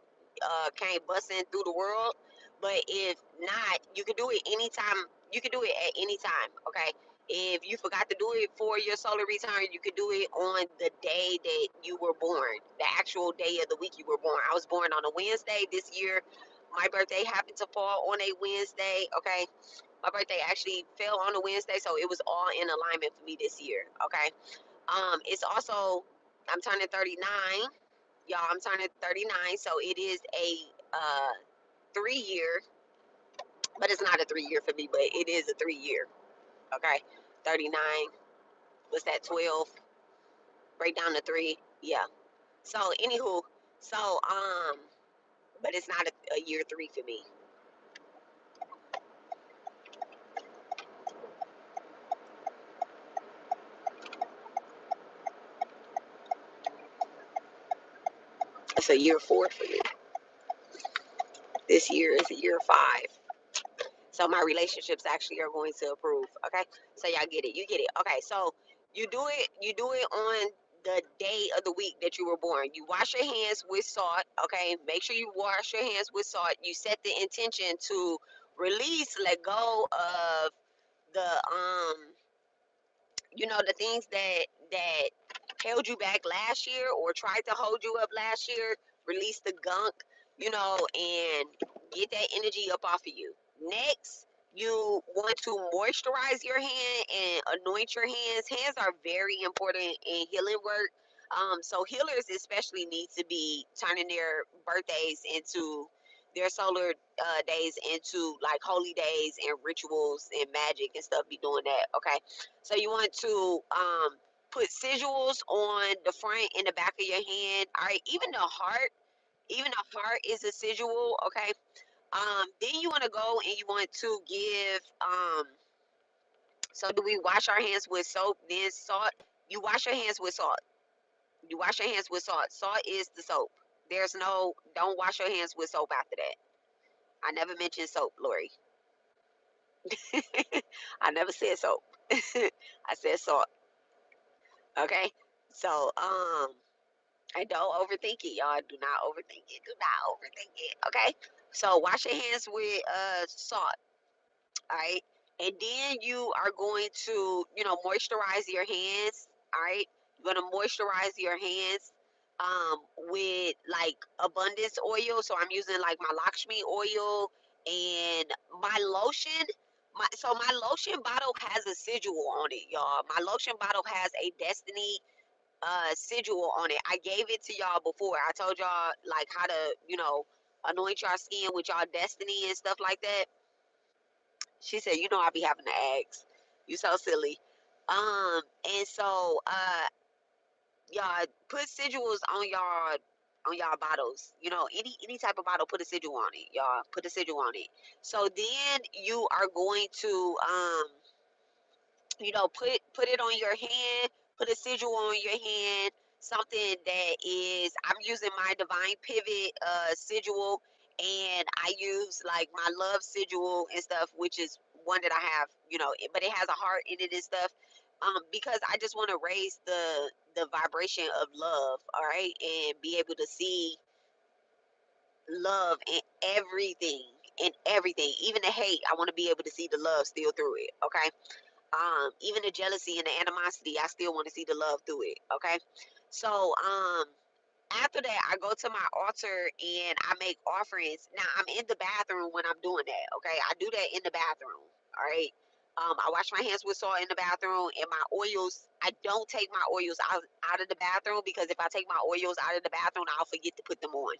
came busting through the world. But if not, you can do it anytime. You can do it at any time. Okay. If you forgot to do it for your solar return, you could do it on the day that you were born, the actual day of the week you were born. I was born on a Wednesday this year. My birthday happened to fall on a Wednesday. Okay. My birthday actually fell on a Wednesday, so it was all in alignment for me this year. Okay. It's also I'm turning 39. Y'all, I'm turning 39, so it is a 3 year, but it's not a 3 year for me, but it is a 3 year. Okay. 39. What's that? 12. Break down to three. Yeah. So anywho, so but it's not a year three for me. It's a year four for me. This year is a year five. So my relationships actually are going to improve. Okay. So y'all get it. You get it. Okay. So you do it on the day of the week that you were born. You wash your hands with salt. Okay. Make sure you wash your hands with salt. You set the intention to release, let go of the the things that held you back last year or tried to hold you up last year. Release the gunk, and get that energy up off of you. Next, you want to moisturize your hand and anoint your hands. Hands are very important in healing work. So healers especially need to be turning their birthdays into their solar days into like holy days and rituals and magic and stuff. Be doing that. Okay. So you want to put sigils on the front and the back of your hand. All right, even the heart is a sigil. Okay. Then you want to go and you want to give. So do we wash our hands with soap, then salt? You wash your hands with salt. You wash your hands with salt. Salt is the soap. Don't wash your hands with soap after that. I never mentioned soap, Lori. I never said soap. I said salt. Okay. So and don't overthink it, y'all. Do not overthink it. Do not overthink it. Okay. So wash your hands with salt. All right. And then you are going to, moisturize your hands. All right. You're gonna moisturize your hands with like abundance oil. So I'm using like my Lakshmi oil and my lotion. My lotion bottle has a sigil on it, y'all. My lotion bottle has a destiny sigil on it. I gave it to y'all before. I told y'all like how to, anoint your skin with y'all destiny and stuff like that. She said, I be having to ask. You so silly. And so y'all put sigils on y'all bottles. Any type of bottle, put a sigil on it, y'all. Put a sigil on it. So then you are going to put it on your hand, put a sigil on your hand, something that is, I'm using my divine pivot sigil, and I use like my love sigil and stuff, which is one that I have, but it has a heart in it and stuff, because I just want to raise the vibration of love, all right, and be able to see love in everything, even the hate. I want to be able to see the love still through it, okay. Even the jealousy and the animosity, I still want to see the love through it. Okay. So after that, I go to my altar and I make offerings. Now I'm in the bathroom when I'm doing that. Okay. I do that in the bathroom. All right. I wash my hands with salt in the bathroom, and my oils, I don't take my oils out of the bathroom, because if I take my oils out of the bathroom, I'll forget to put them on.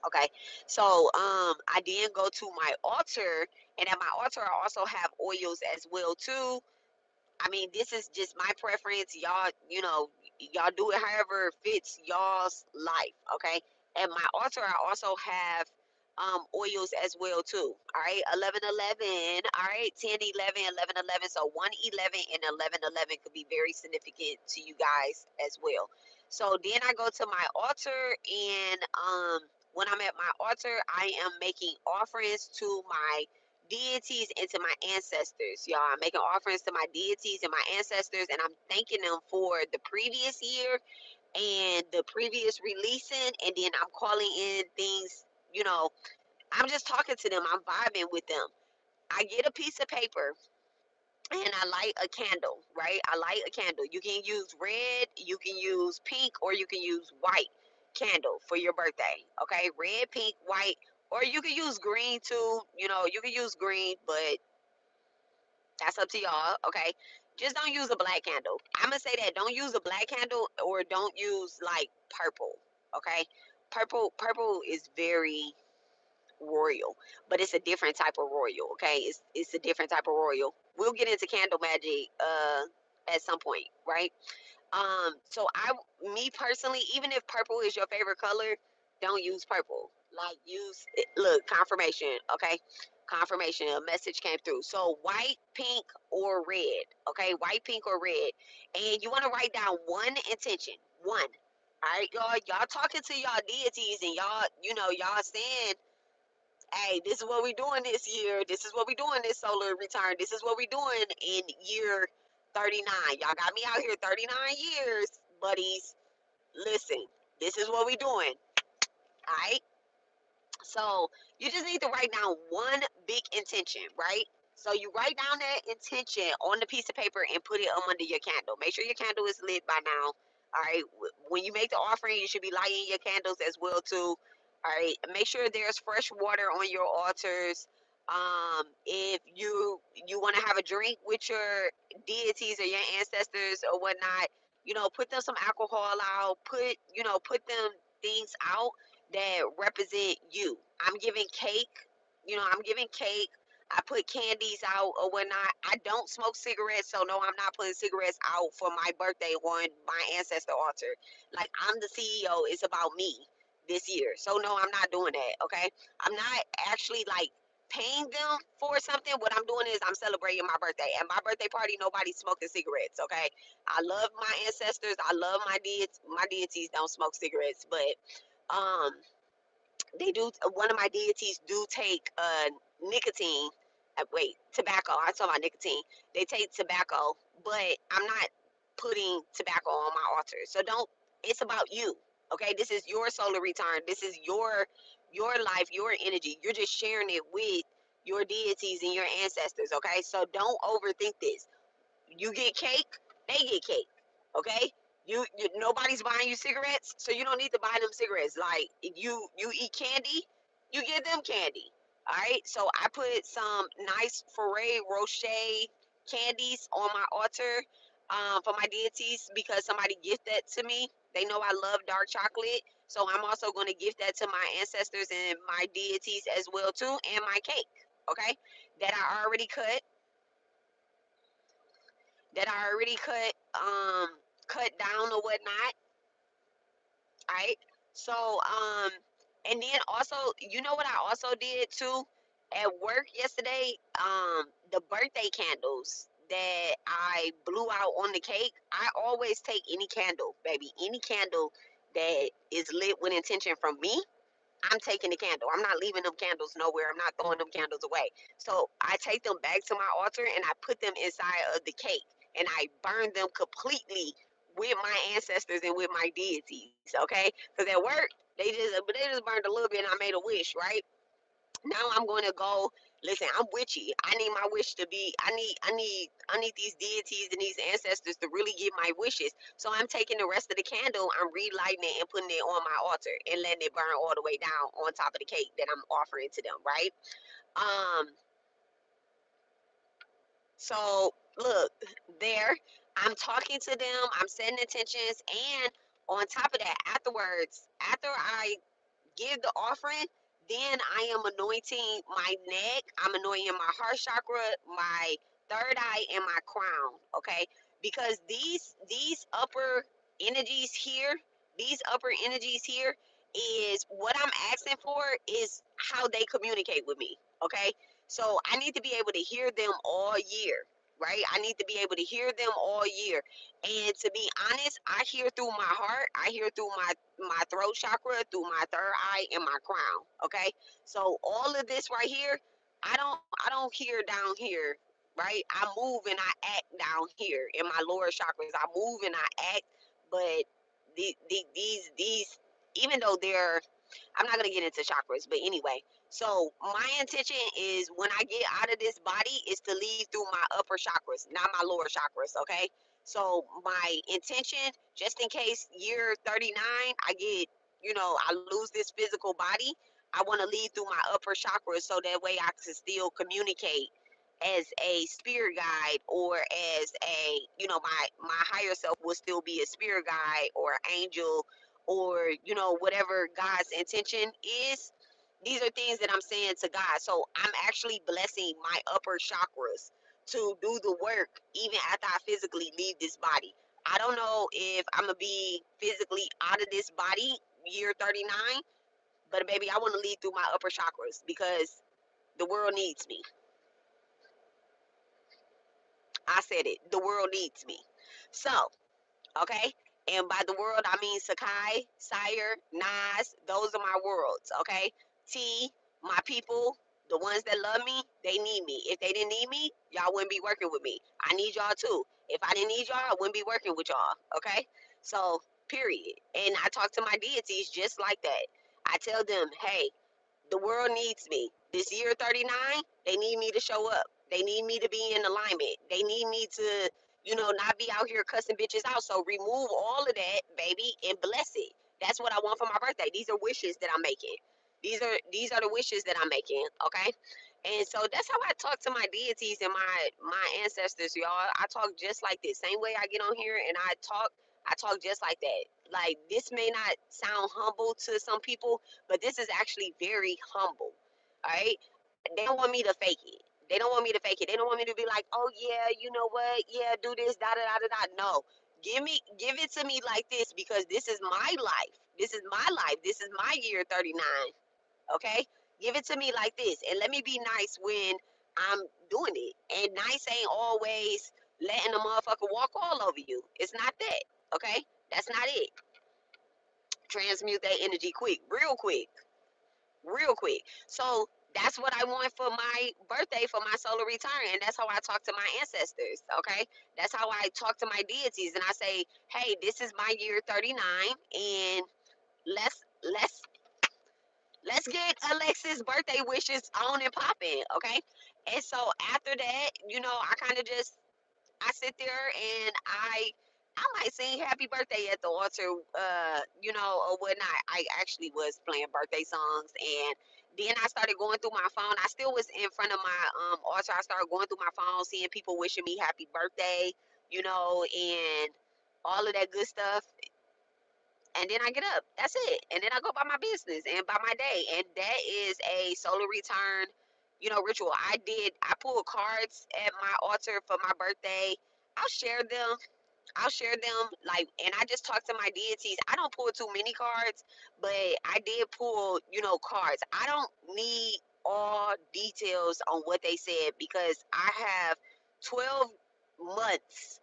Okay. So I then go to my altar, and at my altar I also have oils as well too. I mean, this is just my preference. Y'all, y'all do it however fits y'all's life, okay? And my altar, I also have oils as well too. All right, 1111. All right, 10, 11, 11, 11. So 111 and 1111 could be very significant to you guys as well. So then I go to my altar, and when I'm at my altar, I am making offerings to my deities and to my ancestors, y'all. I'm making offerings to my deities and my ancestors, and I'm thanking them for the previous year and the previous releasing, and then I'm calling in things, I'm just talking to them, I'm vibing with them. I get a piece of paper and I light a candle, right? I light a candle. You can use red, you can use pink, or you can use white candle for your birthday. Okay, red, pink, white, or you can use green too. You can use green, but that's up to y'all. Okay, just don't use a black candle. I'm gonna say that, don't use a black candle, or don't use like purple. Okay, purple is very royal, but it's a different type of royal. Okay, it's a different type of royal. We'll get into candle magic at some point, right? So me personally, even if purple is your favorite color, don't use purple. Like, look, confirmation, okay? Confirmation, a message came through. So white, pink, or red, okay? White, pink, or red. And you want to write down one intention. One. All right, y'all. Y'all talking to y'all deities, and y'all, y'all saying, hey, this is what we doing this year. This is what we doing this solar return. This is what we doing in year 39. Y'all got me out here 39 years, buddies. Listen, this is what we doing. All right. So you just need to write down one big intention, right? So you write down that intention on the piece of paper and put it under your candle. Make sure your candle is lit by now. All right. When you make the offering, you should be lighting your candles as well too. All right. Make sure there's fresh water on your altars. If you want to have a drink with your deities or your ancestors or whatnot, put them some alcohol out. Put them things out that represent you. I'm giving cake. I'm giving cake. I put candies out or whatnot. I don't smoke cigarettes, so no, I'm not putting cigarettes out for my birthday on my ancestor altar. Like, I'm the CEO. It's about me this year. So no, I'm not doing that. Okay. I'm not actually like paying them for something. What I'm doing is I'm celebrating my birthday. At my birthday party, nobody's smoking cigarettes. Okay. I love my ancestors. I love my deities. My deities don't smoke cigarettes, but um they do, one of my deities do take nicotine, wait, tobacco. I talk about nicotine. They take tobacco, but I'm not putting tobacco on my altar. So don't. It's about you. Okay, this is your solar return. This is your life, your energy. You're just sharing it with your deities and your ancestors. Okay, so don't overthink this. You get cake, they get cake. Okay, you nobody's buying you cigarettes, so you don't need to buy them cigarettes. Like you eat candy, you give them candy. All right, so I put some nice Ferrero Rocher candies on my altar, for my deities, because somebody gift that to me. They know I love dark chocolate, so I'm also going to gift that to my ancestors and my deities as well too, and my cake. Okay, that I already cut, cut down or whatnot. All right. So and then also, you know what I also did too at work yesterday? The birthday candles that I blew out on the cake. I always take any candle, baby, any candle that is lit with intention from me. I'm taking the candle. I'm not leaving them candles nowhere. I'm not throwing them candles away. So I take them back to my altar and I put them inside of the cake and I burn them completely with my ancestors and with my deities. Okay, because at work they just burned a little bit and I made a wish, right? Now I'm going to go. Listen, I'm witchy. I need my wish to be. I need these deities and these ancestors to really get my wishes. So I'm taking the rest of the candle. I'm relighting it and putting it on my altar and letting it burn all the way down on top of the cake that I'm offering to them. Right. Um. So look there. I'm talking to them. I'm setting intentions, and on top of that, afterwards, after I give the offering, then I am anointing my neck. I'm anointing my heart chakra, my third eye, and my crown. Okay, because these upper energies here, these upper energies here, is what I'm asking for is how they communicate with me. Okay, so I need to be able to hear them all year. Right, I need to be able to hear them all year, and to be honest, I hear through my heart. I hear through my throat chakra, through my third eye, and my crown. Okay, so all of this right here, I don't hear down here. Right, I move and I act down here in my lower chakras. I move and I act, but these even though they're, I'm not gonna get into chakras, but anyway. So my intention is when I get out of this body is to leave through my upper chakras, not my lower chakras. Okay. So my intention, just in case year 39, I get, I lose this physical body. I want to leave through my upper chakras so that way I can still communicate as a spirit guide, or as a, my higher self will still be a spirit guide or angel, or whatever God's intention is. These are things that I'm saying to God. So I'm actually blessing my upper chakras to do the work even after I physically leave this body. I don't know if I'm gonna be physically out of this body year 39, but baby, I want to lead through my upper chakras because the world needs me. I said it. The world needs me. So, okay? And by the world, I mean Sakai, Sire, Nas. Those are my worlds, okay? T, my people, the ones that love me, they need me. If they didn't need me, y'all wouldn't be working with me. I need y'all too. If I didn't need y'all, I wouldn't be working with y'all, okay? So, period. And I talk to my deities just like that. I tell them, hey, the world needs me. This year 39, they need me to show up. They need me to be in alignment. They need me to, not be out here cussing bitches out. So remove all of that, baby, and bless it. That's what I want for my birthday. These are wishes that I'm making. These are the wishes that I'm making, okay? And so that's how I talk to my deities and my ancestors, y'all. I talk just like this. Same way I get on here and I talk just like that. Like, this may not sound humble to some people, but this is actually very humble. All right. They don't want me to fake it. They don't want me to fake it. They don't want me to be like, oh yeah, you know what? Yeah, do this, da da da da da. No. Give it to me like this, because this is my life. This is my life. This is my year 39. Okay? Give it to me like this. And let me be nice when I'm doing it. And nice ain't always letting a motherfucker walk all over you. It's not that. Okay? That's not it. Transmute that energy quick, real quick, real quick. So That's what I want for my birthday, for my solar return, and that's how I talk to my ancestors. Okay, that's how I talk to my deities, and I say, hey, this is my year 39, and let's let's get Alexis birthday wishes on and popping. Okay, and so after that, I kind of just, I sit there and I might sing happy birthday at the altar, or whatnot. I actually was playing birthday songs, and then I started going through my phone. I still was in front of my altar. I started going through my phone, seeing people wishing me happy birthday, and all of that good stuff. And then I get up. That's it. And then I go by my business and by my day. And that is a solar return, ritual. I pulled cards at my altar for my birthday. I'll share them. I'll share them, like, and I just talk to my deities. I don't pull too many cards, but I did pull, cards. I don't need all details on what they said, because I have 12 months.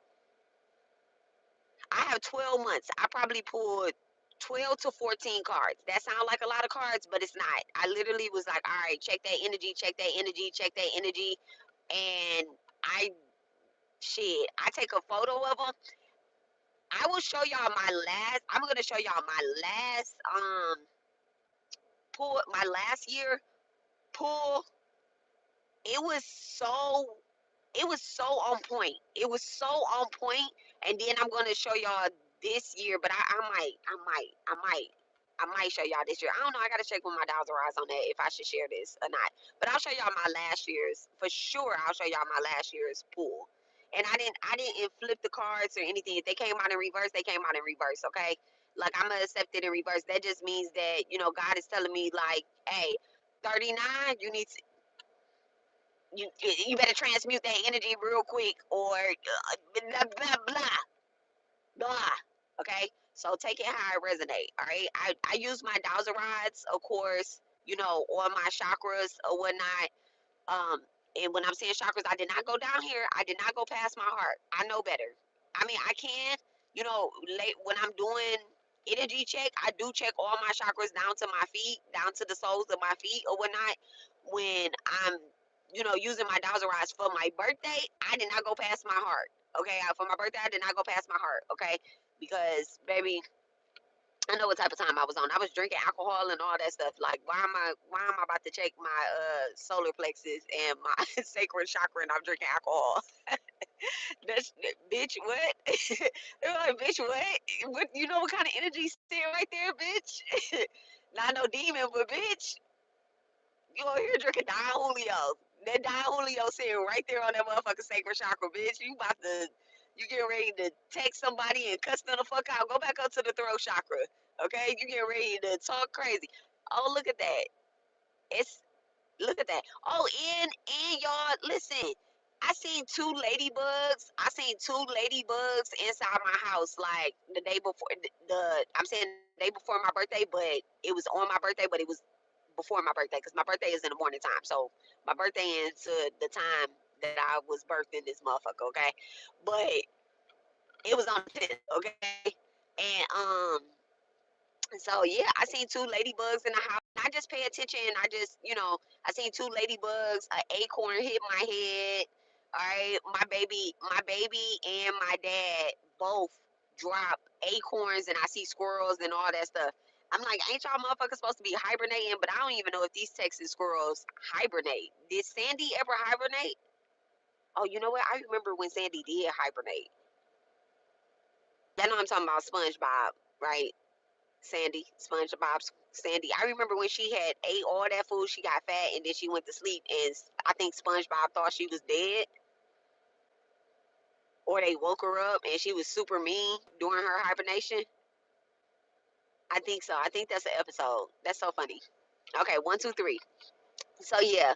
I have 12 months. I probably pulled 12 to 14 cards. That sounds like a lot of cards, but it's not. I literally was like, all right, check that energy, check that energy, check that energy. And I, shit, I take a photo of them. I will show y'all I'm going to show y'all my last, pull, my last year pull. It was so it was so on point. It was so on point. And then I'm gonna show y'all this year, but I might show y'all this year. I don't know. I gotta check with my dolls eyes on that if I should share this or not. But I'll show y'all my last year's for sure. I'll show y'all my last year's pool. And I didn't flip the cards or anything. If they came out in reverse, they came out in reverse. Okay. Like, I'm gonna accept it in reverse. That just means that God is telling me, like, hey, 39, you need to, you better transmute that energy real quick, or blah blah blah blah. Okay, so take it how it resonate. All right, I use my dowser rods, of course, on my chakras or whatnot. um, and when I'm saying chakras, I did not go down here. I did not go past my heart. I know better. I mean, I can, late when I'm doing energy check, I do check all my chakras down to my feet, down to the soles of my feet or whatnot. When I'm, using my dowser rods for my birthday, I did not go past my heart. Okay, for my birthday, I did not go past my heart. Okay, because baby, I know what type of time I was on. I was drinking alcohol and all that stuff. Like, why am I about to check my solar plexus and my sacral chakra, and I'm drinking alcohol? That's, bitch, what? They're like, bitch, what? You know what kind of energy sitting right there, bitch? Not no demon, but bitch, you over here drinking Don Julio. That Don Julio sitting right there on that motherfucking sacral chakra, bitch. You get ready to text somebody and cuss them the fuck out. Go back up to the throat chakra, okay? You get ready to talk crazy. Oh, look at that. It's Look at that. Oh, and y'all, listen. I seen two ladybugs. I seen two ladybugs inside my house, like the day before I'm saying the day before my birthday, but it was on my birthday, but it was before my birthday, because my birthday is in the morning time. So my birthday into the time that I was birthed in this motherfucker, okay? But it was on the 5th, okay? And so yeah, I seen two ladybugs in the house. I just pay attention. I just, I seen two ladybugs. An acorn hit my head. All right, my baby, and my dad both drop acorns, and I see squirrels and all that stuff. I'm like, ain't y'all motherfuckers supposed to be hibernating? But I don't even know if these Texas squirrels hibernate. Did Sandy ever hibernate? Oh, you know what? I remember when Sandy did hibernate. I know I'm talking about SpongeBob, right? Sandy, SpongeBob, Sandy. I remember when she had ate all that food, she got fat, and then she went to sleep, and I think SpongeBob thought she was dead, or they woke her up, and she was super mean during her hibernation. I think so. I think that's an episode. That's so funny. Okay, one, two, three. So yeah.